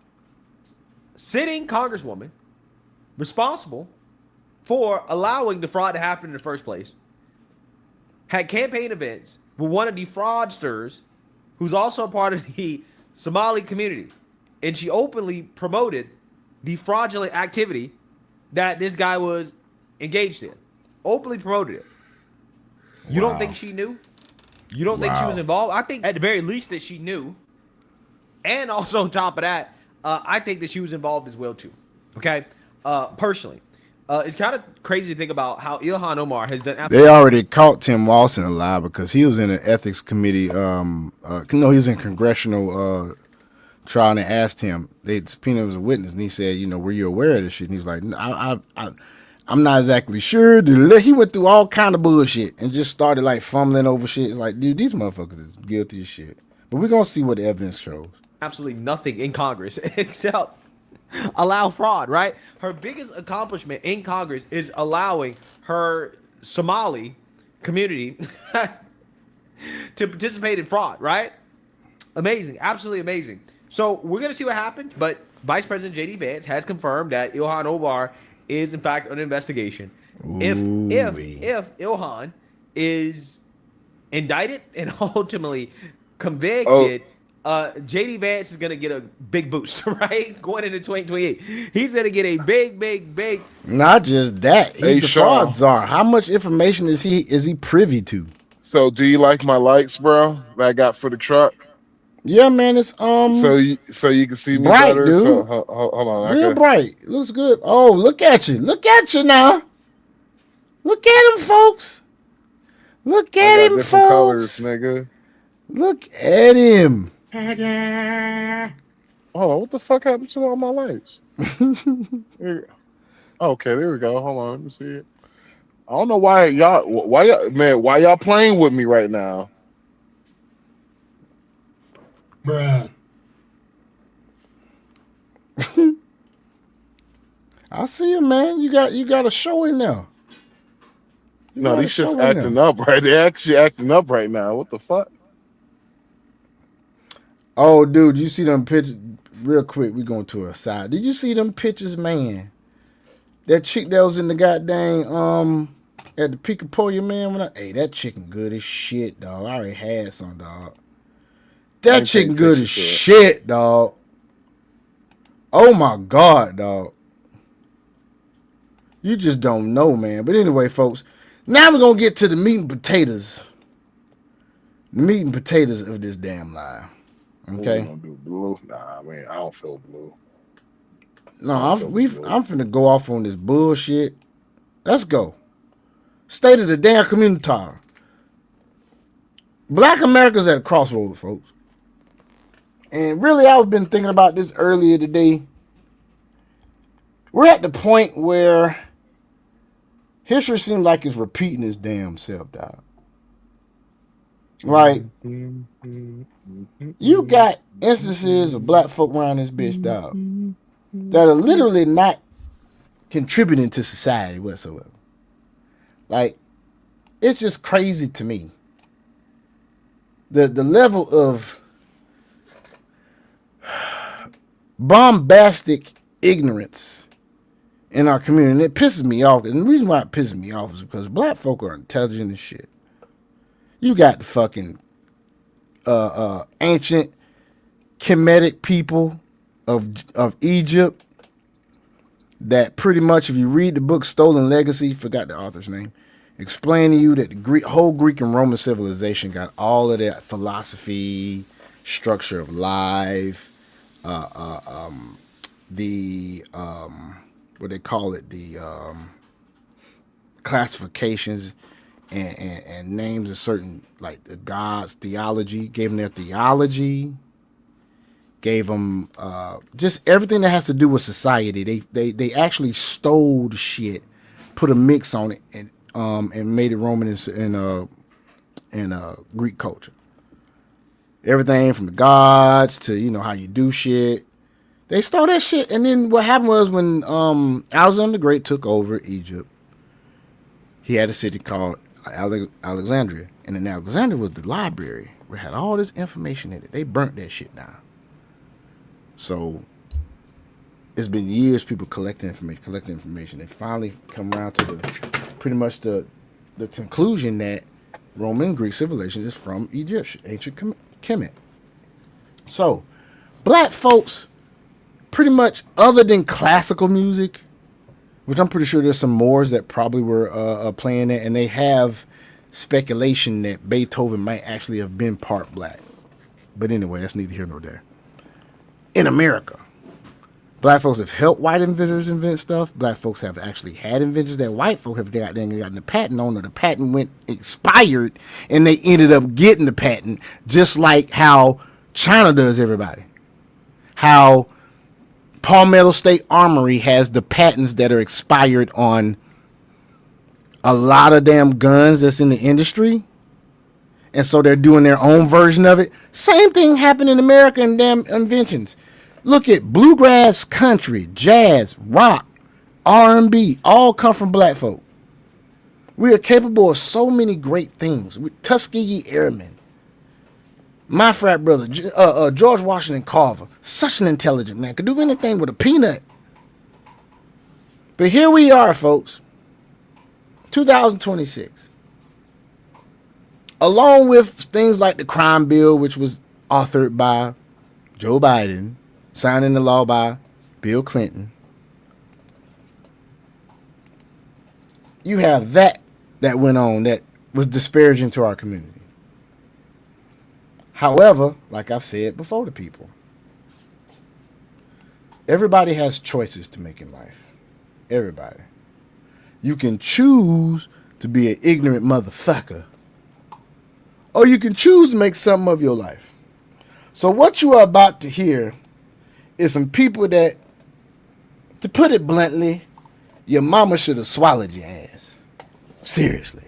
sitting congresswoman, responsible for allowing the fraud to happen in the first place, had campaign events with one of the fraudsters who's also a part of the Somali community. And she openly promoted the fraudulent activity that this guy was engaged in. Openly promoted it. You don't think she knew? You don't think she was involved? I think at the very least that she knew. And also on top of that, I think that she was involved as well too. Okay? Personally. It's kind of crazy to think about how Ilhan Omar has done. They already caught Tim Lawson alive because he was in an ethics committee. He was in congressional trial, and they asked him. They subpoenaed him as a witness, and he said, were you aware of this shit? And he's like, I'm not exactly sure. He went through all kind of bullshit and just started like fumbling over shit. It's like, dude, these motherfuckers is guilty as shit. But we're gonna see what the evidence shows. Absolutely nothing in Congress except allow fraud, right? Her biggest accomplishment in Congress is allowing her Somali community to participate in fraud, right? Amazing, absolutely amazing. So we're gonna see what happens, but Vice President J.D. Vance has confirmed that Ilhan Omar is in fact under investigation. If Ilhan is indicted and ultimately convicted, J.D. Vance is going to get a big boost, right? Going into 2028. He's going to get a big. Not just that. He's the fraud czar. How much information is he privy to? So do you like my lights, bro, that I got for the truck? Yeah, man, it's so you can see me bright, better. Dude. So hold on. Real bright. Looks good. Oh, look at you. Look at you now. Look at him, folks. Look at him, different folks. Colors, nigga. Look at him. Oh, what the fuck happened to all my lights? Okay, there we go. Hold on, let me see it. I don't know why y'all playing with me right now. Bruh. I see him, man. You got a show in there. No, these shit's acting up, right? They're actually acting up right now. What the fuck? Oh, dude, you see them pictures? Real quick, we going to a side. Did you see them pictures, man? That chick that was in the goddamn at the Picapolia, man. Hey, that chicken good as shit, dog. I already had some, dog. That chicken good as shit, dog. Oh my God, dog. You just don't know, man. But anyway, folks, now we're going to get to the meat and potatoes. The meat and potatoes of this damn lie. Okay? Gonna do blue? Nah, man, I don't feel blue. No, I'm finna go off on this bullshit. Let's go. State of the damn community. Black America's at a crossroads, folks. And really, I've been thinking about this earlier today. We're at the point where history seems like it's repeating its damn self, dog. Right? You got instances of black folk around this bitch, dog, that are literally not contributing to society whatsoever. Like, it's just crazy to me. The level of bombastic ignorance in our community, and it pisses me off. And the reason why it pisses me off is because black folk are intelligent as shit. You got the fucking ancient Kemetic people of Egypt that pretty much, if you read the book Stolen Legacy, forgot the author's name, explain to you that the whole Greek and Roman civilization got all of that philosophy, structure of life, what they call it, the classifications and names of certain, like the gods, theology, gave them their theology, gave them just everything that has to do with society. They actually stole the shit, put a mix on it, and made it Roman and Greek culture. Everything from the gods to how you do shit. They stole that shit, and then what happened was when Alexander the Great took over Egypt, he had a city called Alexandria, and in Alexandria was the library where it had all this information in it. They burnt that shit down. So it's been years people collecting information. They finally come around to pretty much the conclusion that Roman and Greek civilization is from Egypt, ancient Kemet. So black folks, pretty much, other than classical music, which I'm pretty sure there's some Moors that probably were playing it, and they have speculation that Beethoven might actually have been part black. But anyway, that's neither here nor there. In America, black folks have helped white inventors invent stuff. Black folks have actually had inventions that white folk have gotten the patent on, or the patent went expired, and they ended up getting the patent, just like how China does everybody. How Palmetto State Armory has the patents that are expired on a lot of damn guns that's in the industry. And so they're doing their own version of it. Same thing happened in America and damn inventions. Look at bluegrass, country, jazz, rock, R&B, all come from black folk. We are capable of so many great things. Tuskegee Airmen. My frat brother, George Washington Carver, such an intelligent man, could do anything with a peanut. But here we are, folks, 2026. Along with things like the crime bill, which was authored by Joe Biden, signed into law by Bill Clinton. You have that went on that was disparaging to our community. However, like I've said before to people, everybody has choices to make in life. Everybody. You can choose to be an ignorant motherfucker, or you can choose to make something of your life. So what you are about to hear is some people that, to put it bluntly, your mama should have swallowed your ass. Seriously.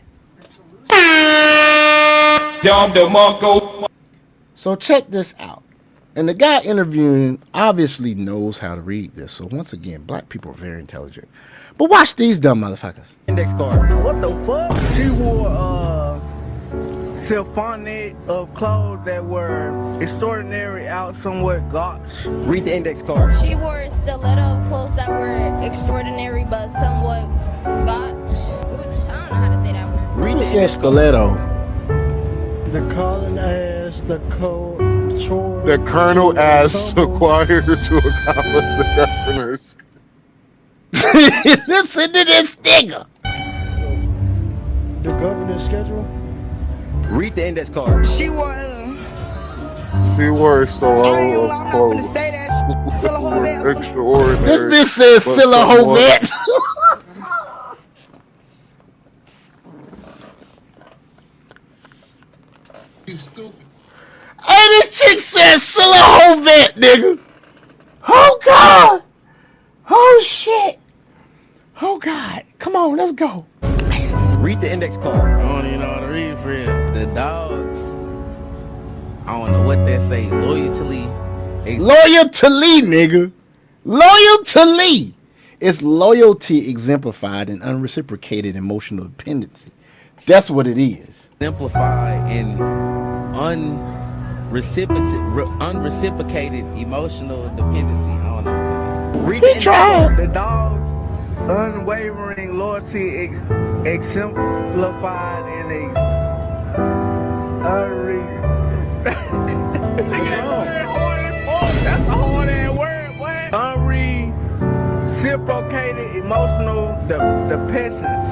So check this out. And the guy interviewing obviously knows how to read this. So once again, black people are very intelligent. But watch these dumb motherfuckers. Index card. What the fuck? She wore symphonic of clothes that were extraordinary out somewhat gauche. Read the index card. She wore stiletto of clothes that were extraordinary but somewhat gauche. Oops, I don't know how to say that one. Read the stiletto. The calling ass, the coat, that Colonel asked to acquire to accomplish the governor's. Listen to this nigga. The governor's schedule. Read the index card. She wore. She wore still I'm not clothes. gonna say that. Still a whole bit. Extraordinary. This bitch says but Scylla somewhat- Hovette. You stupid. Hey, this chick says Scylla Hovette, nigga. Oh, God. Oh, shit. Oh, God. Come on, let's go. Read the index card. I don't even know how to read for it. The dogs. I don't know what they say. Loyalty. Loyalty, nigga. Loyalty. It's loyalty exemplified in unreciprocated emotional dependency. That's what it is. Simplify and unreciprocated emotional dependency. I don't know. Read the tried. The dogs. Unwavering loyalty exemplified in That's a hard ass word, boy. Unreciprocated emotional dependence.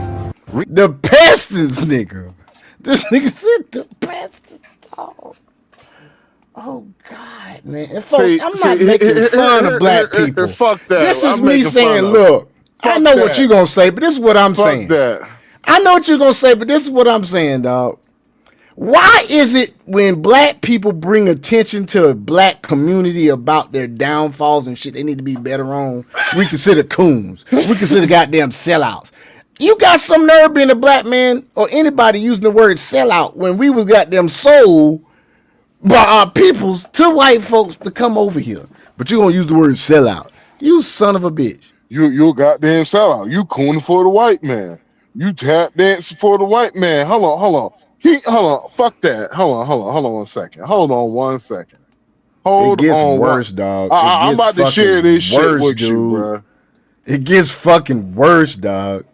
The pestance, nigga. This nigga said the pestance, dog. Oh, God, man. And folks, I'm not making fun of black people. Fuck that. This is I'm me making saying, fun of- look, I Fuck know that. what you're going to say, but this is what I'm Fuck saying. that. I know what you're going to say, but this is what I'm saying, dog. Why is it when black people bring attention to a black community about their downfalls and shit they need to be better on, we consider coons. We consider goddamn sellouts. You got some nerve being a black man or anybody using the word sellout when we was goddamn sold by our peoples to white folks to come over here. But you going to use the word sellout. You son of a bitch. You a goddamn sellout. You cooning for the white man. You tap dancing for the white man. Hold on. Hold on. Fuck that. Hold on 1 second. Hold on 1 second. It gets worse, dog. I'm about to share this shit with you, dude. bro. It gets fucking worse, dog.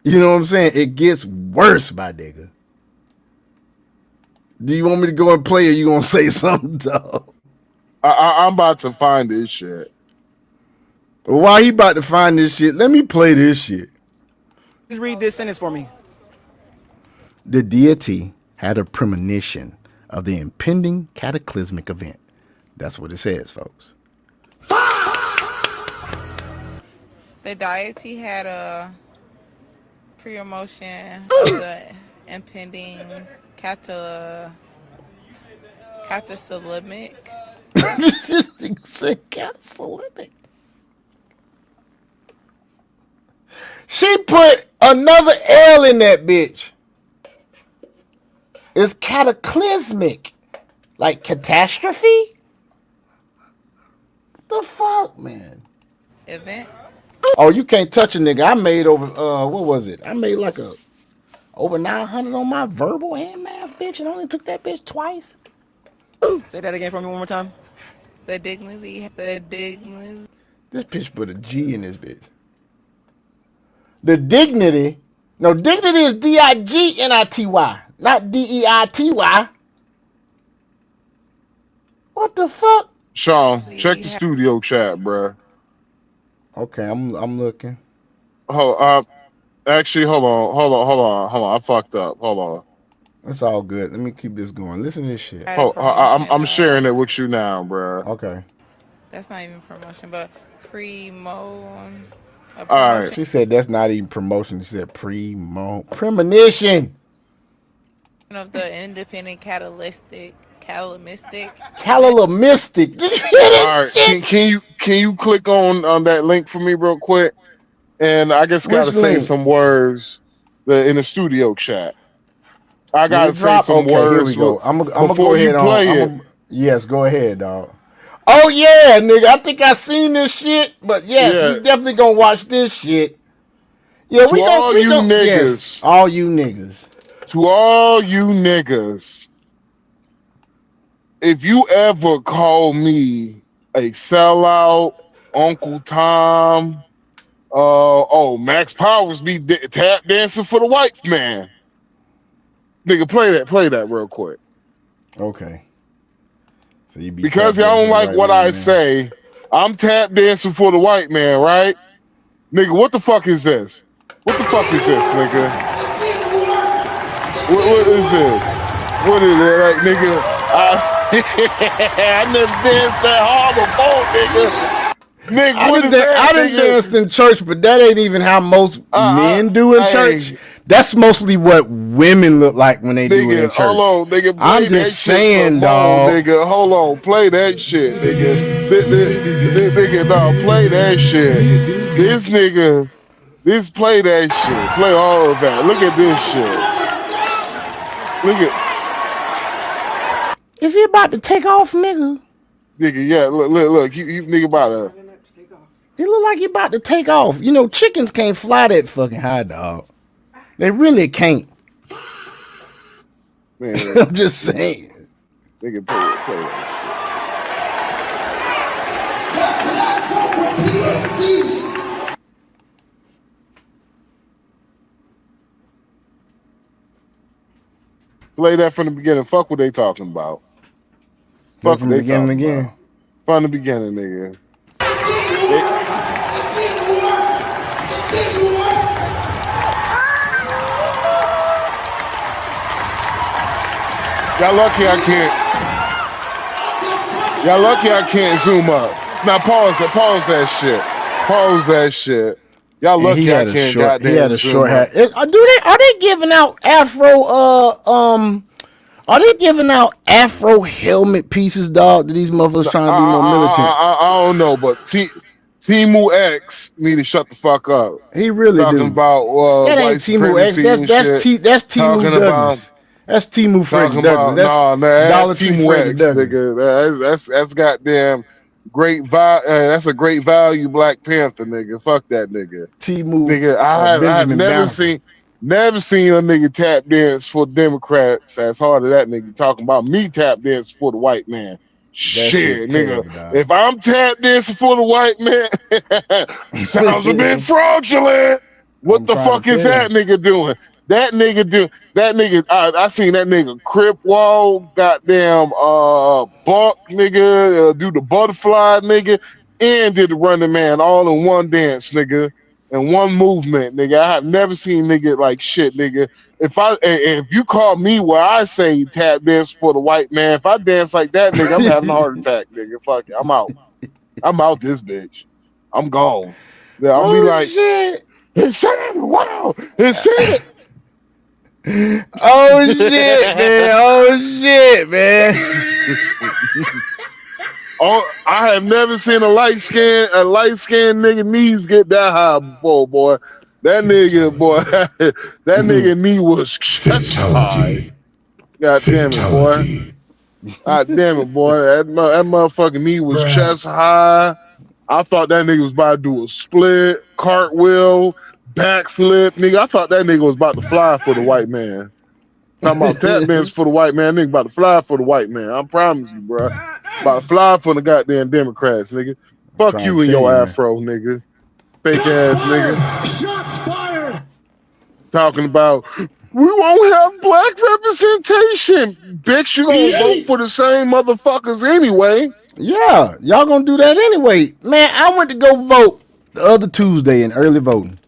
You know what I'm saying? It gets worse, my nigga. Do you want me to go and play or you gonna say something, dog? I'm about to find this shit. While he about to find this shit, let me play this shit. Please read this sentence for me. The deity had a premonition of the impending cataclysmic event. That's what it says, folks. The deity had a pre-emotion of the impending cataclysmic. This thing said cataclysmic. She put another L in that bitch. It's cataclysmic. Like catastrophe? What the fuck, man? Event. Oh, you can't touch a nigga. I made over, what was it? I made like over 900 on my verbal and math, bitch, and I only took that bitch twice. Say that again for me one more time. The dignity. This bitch put a G in this bitch. The dignity. No, dignity is D-I-G-N-I-T-Y, not D-E-I-T-Y. What the fuck? Sean, check the studio chat, bro. Okay, I'm looking. Actually, hold on. I fucked up. Hold on. It's all good. Let me keep this going. Listen to this shit. I'm sharing it with you now, bro. Okay. That's not even promotion, but All right. She said that's not even promotion. She said premonition. of the independent catalytic. Calamistic. All right. Can you click on that link for me real quick? And I just gotta Which say link? some words in the studio chat. I gotta say some words. Here we go. I'm gonna before go ahead you play it. Yes, go ahead, dog. Oh yeah, nigga. I think I seen this shit, but yes, Yeah. we definitely gonna watch this shit. Yeah, To all you niggas. Yes, all you niggas. To all you niggas, if you ever call me a sellout, Uncle Tom, Max Powers be tap dancing for the white man. Nigga, play that real quick. Okay. So you be Because tap y'all don't dancing like right what man, I man. say, I'm tap dancing for the white man, right? Nigga, what the fuck is this? What the fuck is this, nigga? What is this? What is it? Like, nigga, I never danced that hard before, nigga. Nigga, what is that, I done nigga? danced in church, but that ain't even how most men do in church. Hey, That's mostly what women look like when they do it in nigga, church. hold on, nigga, I'm play that just shit saying, some more, dog. nigga. Hold on, play that shit, nigga. Nigga, dog, play that shit. This nigga, play that shit. Play all of that. Look at this shit. Look at, Is he about to take off, nigga? nigga, yeah, look. He nigga about to. He look like he about to take off. You know, chickens can't fly that fucking high, dog. They really can't. Man, I'm just saying. nigga, play that. Play that from the beginning. Fuck what they talking about. Fuck from what the they beginning talking again. about. From the beginning, nigga. Y'all lucky I can't zoom up. Now pause that shit. Pause that shit. Y'all And lucky I can't goddamn he had a zoom short hair. up. Are they giving out are they giving out Afro helmet pieces, dog, to these motherfuckers trying to be more militant? I don't know, but Timu X need to shut the fuck up. He really Talking do. about That white ain't Timu X. supremacy and shit. That's Timu Talking Douglas. That's Timu Frederick Douglas. That's that's Dollar Tree Timu Frederick X, Douglas. nigga. That's goddamn great value. That's a great value Black Panther, nigga. Fuck that nigga. Timu Nigga, I have Benjamin never Bountiful. seen a nigga tap dance for Democrats as hard as that nigga talking about me tap dance for the white man. Shit, nigga. terrible, dog. If I'm tap dancing for the white man, sounds a bit fraudulent. What I'm the trying fuck to is tell you. that nigga doing? That nigga, I seen that nigga crip wall, goddamn buck nigga, do the butterfly nigga, and did the running man all in one dance, nigga. In one movement, nigga. I have never seen nigga like shit, nigga. If you call me where I say tap dance for the white man, if I dance like that, nigga, I'm having a heart attack, nigga. Fuck it. I'm out. I'm out this bitch. I'm gone. Yeah, I'll be like, shit. it's it. Wow. It's it. Oh shit, man. Oh shit, man. Oh, I have never seen a light skinned nigga knees get that high before, boy. That nigga, boy, that nigga knee was chest high. God damn it, boy. God damn it, boy. That motherfucking knee was chest high. I thought that nigga was about to do a split, cartwheel, backflip, nigga. I thought that nigga was about to fly for the white man. Talking about tap dance for the white man, nigga about to fly for the white man. I promise you, bro. About to fly for the goddamn Democrats, nigga. Fuck you and your afro, nigga. Fake ass nigga. Shots fired! Talking about we won't have black representation. Bitch, you gonna vote for the same motherfuckers anyway. Yeah, y'all gonna do that anyway. Man, I went to go vote the other Tuesday in early voting.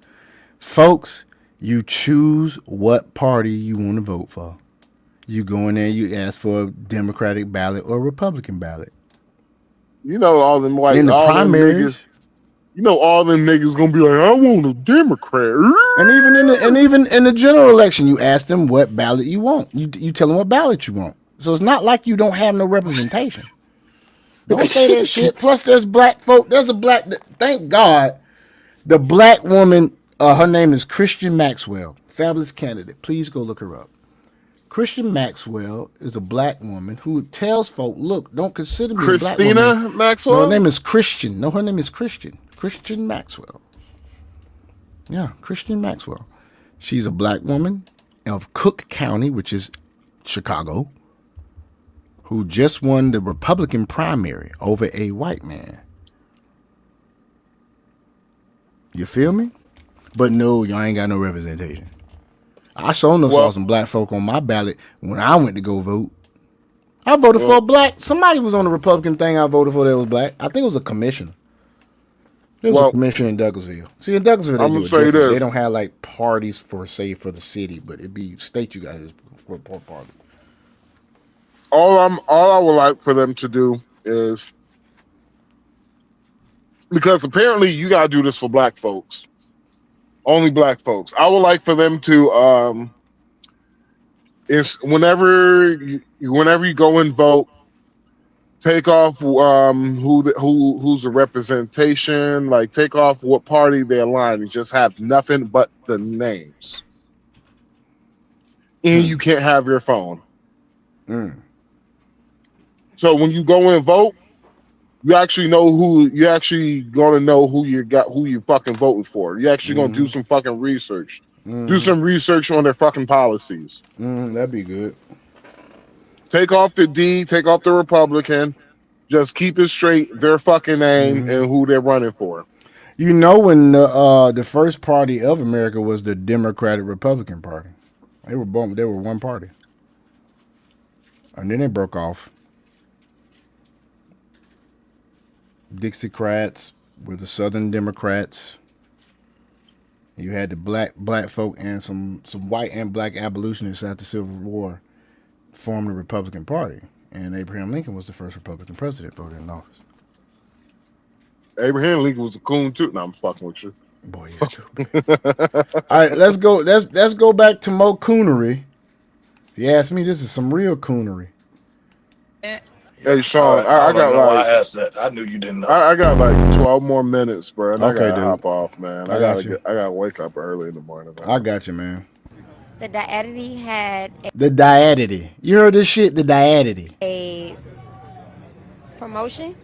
Folks, you choose what party you want to vote for. You go in there, you ask for a Democratic ballot or a Republican ballot. You know all them white in the all primaries. them niggas. You know all them niggas gonna be like, I want a Democrat. And even in the general election, you ask them what ballot you want. You tell them what ballot you want. So it's not like you don't have no representation. Don't say that shit. Plus, there's black folk. There's a black. Thank God, the black woman. Her name is Christian Maxwell. Fabulous candidate. Please go look her up. Christian Maxwell is a black woman who tells folk, look, don't consider me a black woman. Christina Maxwell? No, her name is Christian. No, her name is Christian. Christian Maxwell. Yeah, Christian Maxwell. She's a black woman of Cook County, which is Chicago, who just won the Republican primary over a white man. You feel me? But no, y'all ain't got no representation. I saw some black folk on my ballot when I went to go vote. I voted for a black. Somebody was on the Republican thing I voted for that was black. I think it was a commissioner. There was a commissioner in Douglasville. See, in Douglasville, they I'm do gonna it say different. They this. don't have like parties for the city, but it'd be state you guys for party. All I would like for them to do is, because apparently you gotta do this for black folks, only black folks. I would like for them to is whenever you go and vote, take off who's the representation, like take off what party they align and just have nothing but the names. And you can't have your phone. So when you go and vote, you actually know who you actually gonna know who you fucking voting for. You actually gonna do some fucking research. Do some research on their fucking policies. That'd be good. Take off the D, take off the Republican. Just keep it straight, their fucking name and who they're running for. You know, when the first party of America was the Democratic Republican Party. They were one party. And then they broke off. Dixiecrats were the Southern Democrats. You had the black folk and some white and black abolitionists after the Civil War formed the Republican Party. And Abraham Lincoln was the first Republican president voted in office. Abraham Lincoln was a coon too. No, I'm fucking with you. Boy, you're stupid. All right, let's go. Let's go back to more coonery. If you ask me, this is some real coonery. Hey Sean, right, I got know why like I asked that. I knew you didn't know. I got like 12 more minutes, bro. And Okay, I gotta dude. hop off, man. I got you. I gotta wake up early in the morning. Man. I got you, man. The Diadity had The diadity. You heard this shit? The diadity. a promotion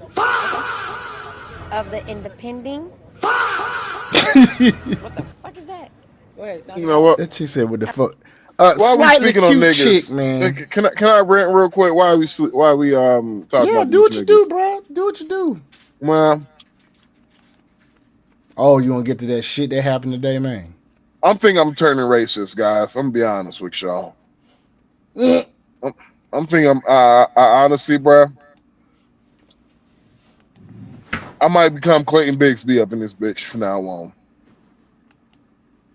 of the independent. What the fuck is that? You know what? That chick said, "What the fuck?" Why are we Slightly speaking on cute niggas? chick, man. Hey, can I rant real quick? Why we talking Yeah, about do what these you niggas? do, bro. Do what you do. Well, Oh, you want to get to that shit that happened today, man? I'm turning racist, guys. I'm gonna be honest with y'all. I'm thinking I honestly, bro, I might become Clayton Bigsby up in this bitch from now on.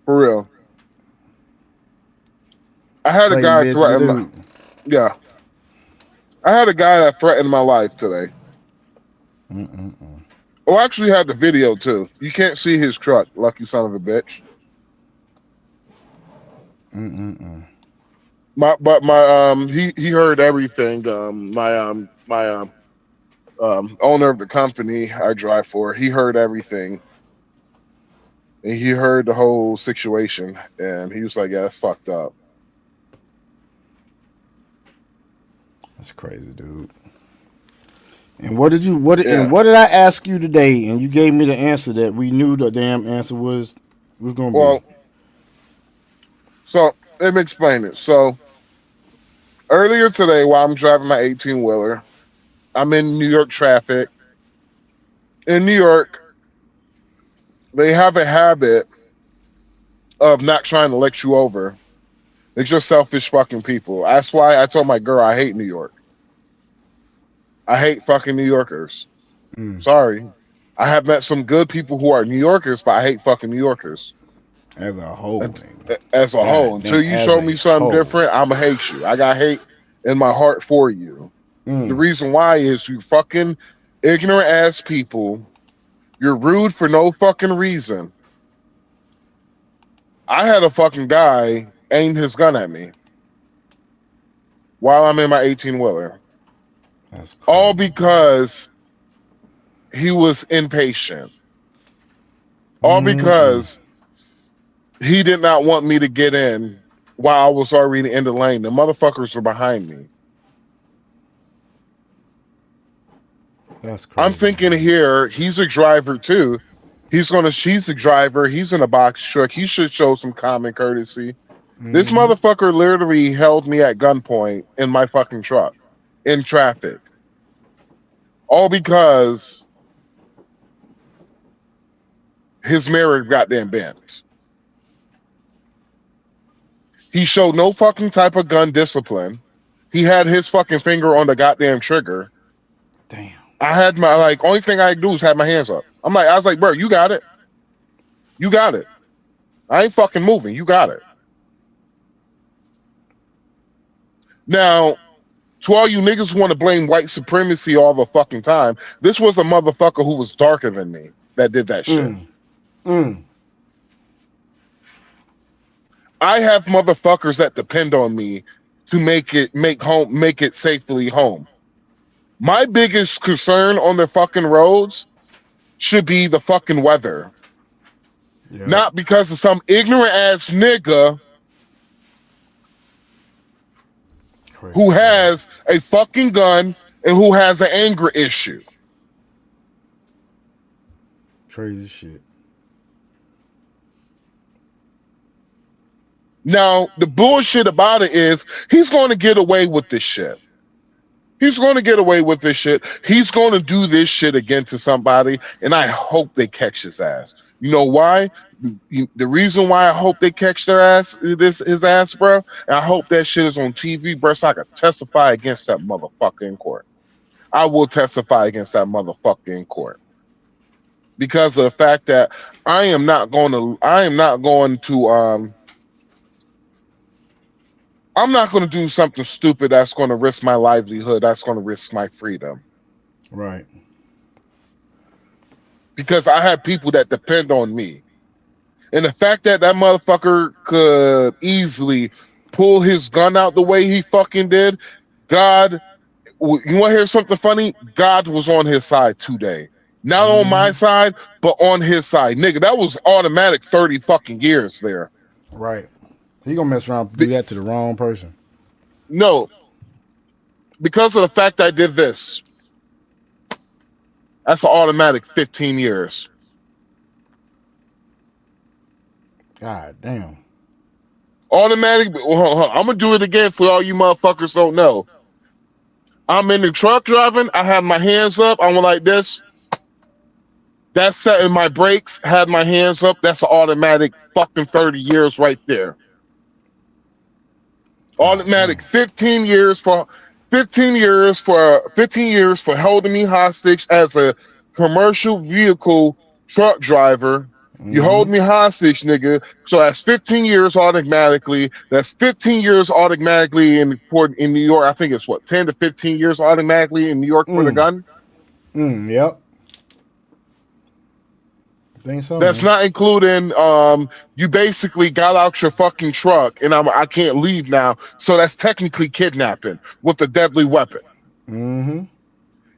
For real. I had a guy threaten yeah. I had a guy that threatened my life today. Oh, I actually had the video too. You can't see his truck, lucky son of a bitch. He heard everything. My owner of the company I drive for, he heard everything. And he heard the whole situation and he was like, yeah, that's fucked up. That's crazy, dude. And what did I ask you today? And you gave me the answer that we knew the damn answer was gonna be. So let me explain it. So earlier today, while I'm driving my 18-wheeler, I'm in New York traffic. In New York, they have a habit of not trying to let you over. They're just selfish fucking people. That's why I told my girl I hate New York. I hate fucking New Yorkers. Sorry. I have met some good people who are New Yorkers, but I hate fucking New Yorkers. As a whole. As a whole. Until you show me something different, I'ma hate you. I got hate in my heart for you. The reason why is you fucking ignorant ass people. You're rude for no fucking reason. I had a fucking guy aim his gun at me while I'm in my 18-wheeler. All because he was impatient. All because he did not want me to get in while I was already in the lane. The motherfuckers were behind me. That's crazy. I'm thinking here, he's a driver too. She's a driver. He's in a box truck. He should show some common courtesy. This motherfucker literally held me at gunpoint in my fucking truck in traffic. All because his mirror goddamn bent. He showed no fucking type of gun discipline. He had his fucking finger on the goddamn trigger. Damn. I had my only thing I could do was have my hands up. I was like, bro, you got it. You got it. I ain't fucking moving. You got it. Now, to all you niggas who want to blame white supremacy all the fucking time, this was a motherfucker who was darker than me that did that shit. I have motherfuckers that depend on me to make it safely home. My biggest concern on the fucking roads should be the fucking weather. Yeah. Not because of some ignorant ass nigga who has a fucking gun and who has an anger issue. Crazy shit. Now, the bullshit about it is he's going to get away with this shit. He's going to get away with this shit. He's going to do this shit again to somebody, and I hope they catch his ass. You know why? The reason why I hope they catch their ass, his ass, bro, and I hope that shit is on TV, bro, so I can testify against that motherfucker in court. I will testify against that motherfucker in court. Because of the fact that I'm not going to do something stupid that's going to risk my livelihood, that's going to risk my freedom. Right. Because I have people that depend on me. And the fact that that motherfucker could easily pull his gun out the way he fucking did, God, you want to hear something funny? God was on his side today. Not on my side, but on his side. Nigga, that was automatic 30 fucking years there. Right. He gonna mess around and do that to the wrong person. No. Because of the fact I did this. That's an automatic 15 years. God damn. Automatic. I'm going to do it again for all you motherfuckers don't know. I'm in the truck driving. I have my hands up. I went like this. That's setting my brakes. Had my hands up. That's an automatic fucking 30 years right there. Automatic 15 years for holding me hostage as a commercial vehicle truck driver. You hold me hostage, nigga. So that's 15 years automatically. That's 15 years automatically in New York. I think it's 10 to 15 years automatically in New York for the gun. Yep. So, that's not including you basically got out your fucking truck and I can't leave now. So that's technically kidnapping with a deadly weapon.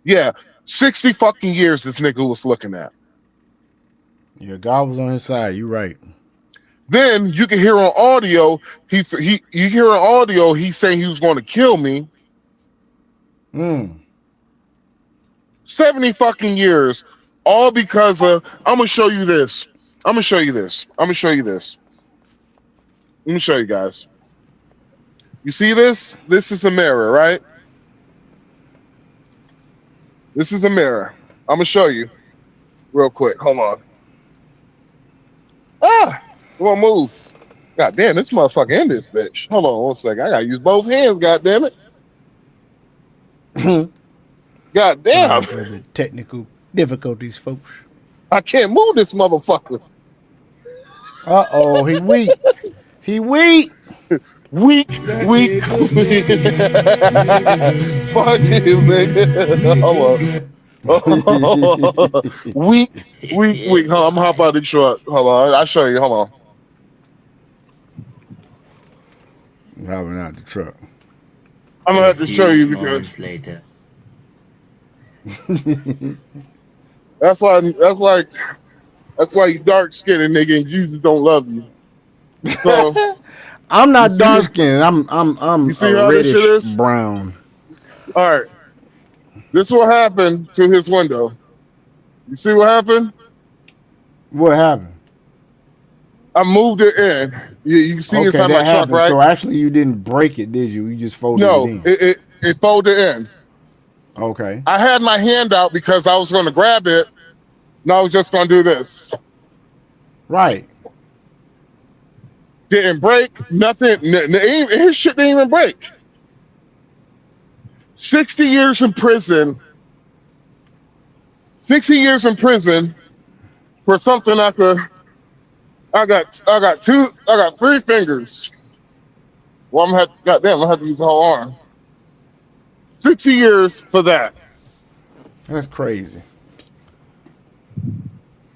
Yeah, 60 fucking years this nigga was looking at. Yeah, God was on his side. You're right. Then you can hear on audio, you hear on audio, he's saying he was going to kill me. 70 fucking years, all because of, I'm going to show you this. Let me show you guys. You see this? This is a mirror, right? This is a mirror. I'm going to show you real quick. Hold on. It won't move. God damn, this motherfucker in this bitch. Hold on 1 second. I gotta use both hands, god damn it. God damn. Sorry for the technical difficulties, folks. I can't move this motherfucker. Uh-oh, he weak. He weak. Weak. Fuck you, nigga. Hold on. Weak. Hold on, I'm gonna hop out of the truck. Hold on, I'll show you. Hold on. Hopping out the truck. I'm gonna have to show you because later. that's why you dark skinned nigga and Jesus don't love you. So I'm not dark skinned. I'm you see a how this shit reddish is? brown. All right. This will happen to his window. You see what happened? What happened? I moved it in. You see inside my truck, right? So actually, you didn't break it, did you? You just folded it in. No, it folded in. Okay. I had my hand out because I was going to grab it. And I was just going to do this. Right. Didn't break. Nothing. His shit didn't even break. 60 years in prison. 60 years in prison for something I got 3 fingers. Well, I'm gonna have to use the whole arm. 60 years for that. That's crazy.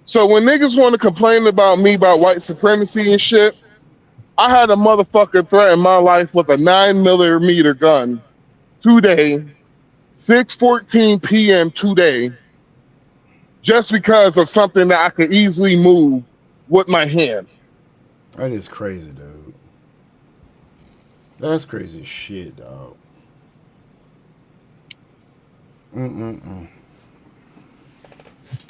So when niggas want to complain about me about white supremacy and shit, I had a motherfucker threaten my life with a 9mm gun today, 6:14 p.m. today, just because of something that I could easily move with my hand. That is crazy, dude. That's crazy as shit, dog.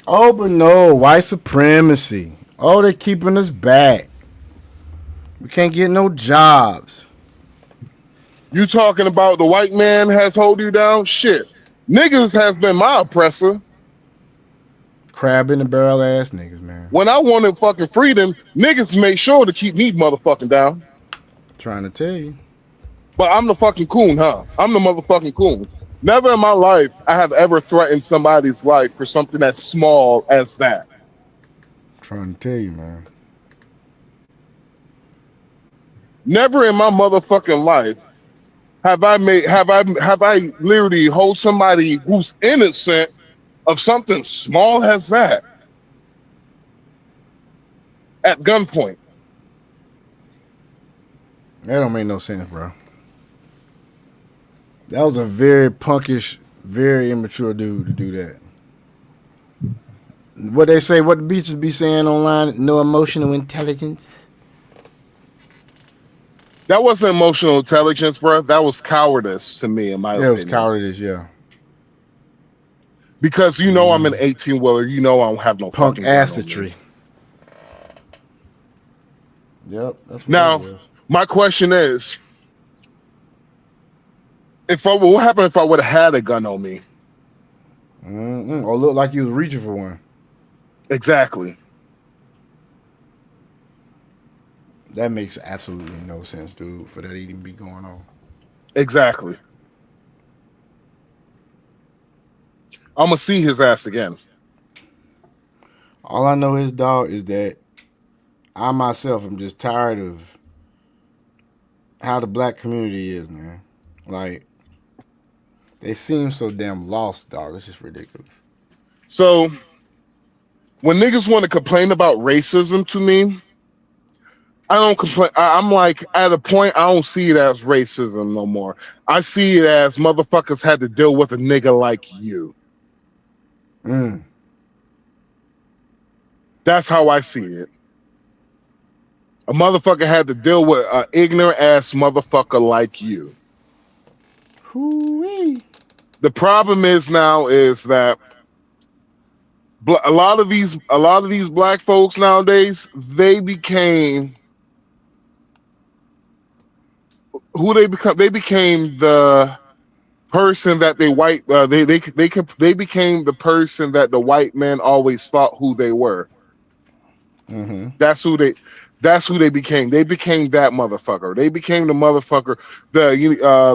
Oh, but no, white supremacy. Oh, they're keeping us back. We can't get no jobs. You talking about the white man has hold you down? Shit. Niggas has been my oppressor. Crab in the barrel ass niggas, man. When I wanted fucking freedom, niggas made sure to keep me motherfucking down. Trying to tell you. But I'm the fucking coon, huh? I'm the motherfucking coon. Never in my life I have ever threatened somebody's life for something as small as that. Trying to tell you, man. Never in my motherfucking life have I literally hold somebody who's innocent of something small as that at gunpoint. That don't make no sense, bro. That was a very punkish, very immature dude to do that. What they say, what the bitches be saying online, no emotional intelligence. That wasn't emotional intelligence, bro. That was cowardice to me, in my opinion. It was cowardice, yeah. Because you know I'm an 18-wheeler. You know I don't have no punk fucking gun on assetry. me. Yep. That's what Now, my question is, what happened if I would have had a gun on me? Or look like you was reaching for one. Exactly. That makes absolutely no sense, dude, for that to even be going on. Exactly. I'm going to see his ass again. All I know is, dog, is that I myself am just tired of how the black community is, man. Like, they seem so damn lost, dog. It's just ridiculous. So, when niggas want to complain about racism to me, I don't complain. I'm like, at a point, I don't see it as racism no more. I see it as motherfuckers had to deal with a nigga like you. That's how I see it. A motherfucker had to deal with an ignorant ass motherfucker like you. Hoo-wee. The problem is now is that a lot of these black folks nowadays, they became who they become. They became the person that they became the person that the white man always thought who they were. That's who they became. They became that motherfucker. They became the motherfucker.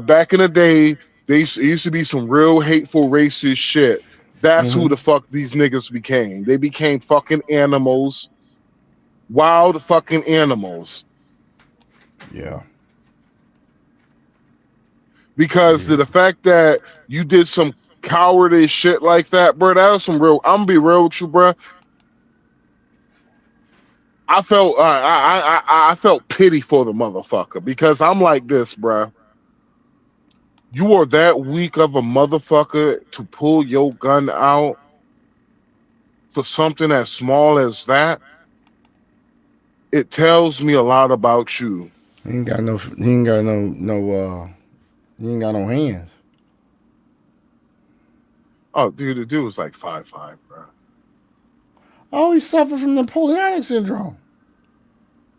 Back in the day, there used to be some real hateful racist shit. That's who the fuck these niggas became. They became fucking animals. Wild fucking animals. Yeah. Because of the fact that you did some cowardice shit like that, bro, that was some real. I'm gonna be real with you, bro. I felt pity for the motherfucker because I'm like this, bro. You are that weak of a motherfucker to pull your gun out for something as small as that. It tells me a lot about you. He ain't got no hands. Oh, dude, the dude was like 5'5", bro. Oh, he suffered from Napoleonic syndrome.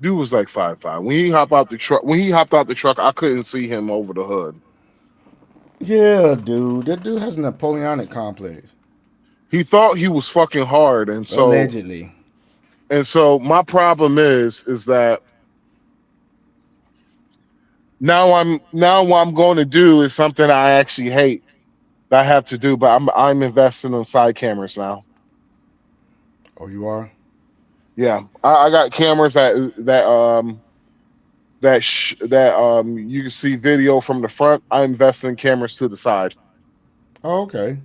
Dude was like 5'5". When he hopped out the truck, I couldn't see him over the hood. Yeah, dude. That dude has a Napoleonic complex. He thought he was fucking hard, and so allegedly. And so my problem is that Now what I'm going to do is something I actually hate that I have to do, but I'm investing in side cameras now. Oh, you are? Yeah, I got cameras that you can see video from the front. I invest in cameras to the side. Oh, okay.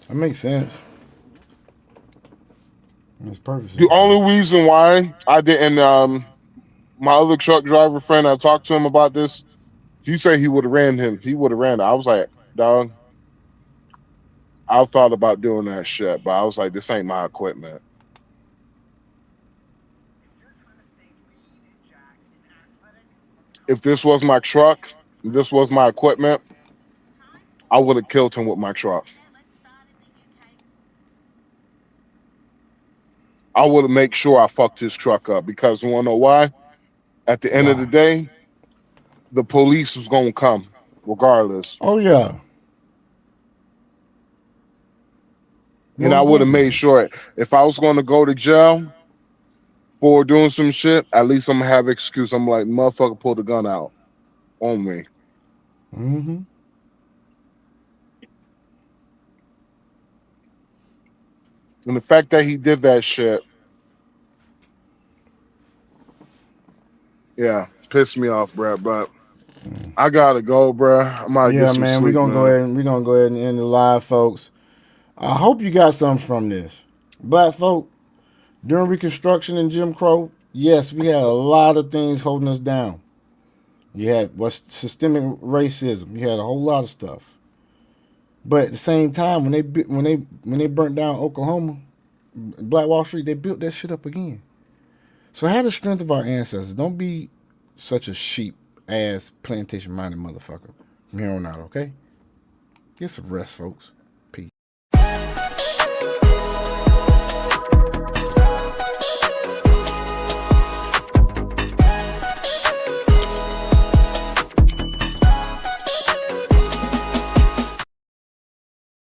That makes sense. Makes perfect sense. The only reason why I didn't, my other truck driver friend, I talked to him about this. He said he would have ran him. He would have ran it. I was like, dog, I thought about doing that shit, but I was like, this ain't my equipment. If this was my truck, this was my equipment, I would have killed him with my truck. I would have made sure I fucked his truck up because you wanna know why? At the end of the day, the police was gonna come regardless. Oh yeah. And I would have made sure if I was gonna go to jail for doing some shit, at least I'm gonna have an excuse. I'm like, motherfucker, pull the gun out on me. Mm-hmm. And the fact that he did that shit, yeah, pissed me off, bro. But I gotta go, bro. I'm gonna get some man, sleep, we're gonna go ahead and end the live, folks. I hope you got something from this. Black folk, during Reconstruction and Jim Crow, yes, we had a lot of things holding us down. You had what's systemic racism. You had a whole lot of stuff. But at the same time, when they burnt down Oklahoma, Black Wall Street, they built that shit up again. So have the strength of our ancestors. Don't be such a sheep ass plantation minded motherfucker from here on out, okay? Get some rest, folks.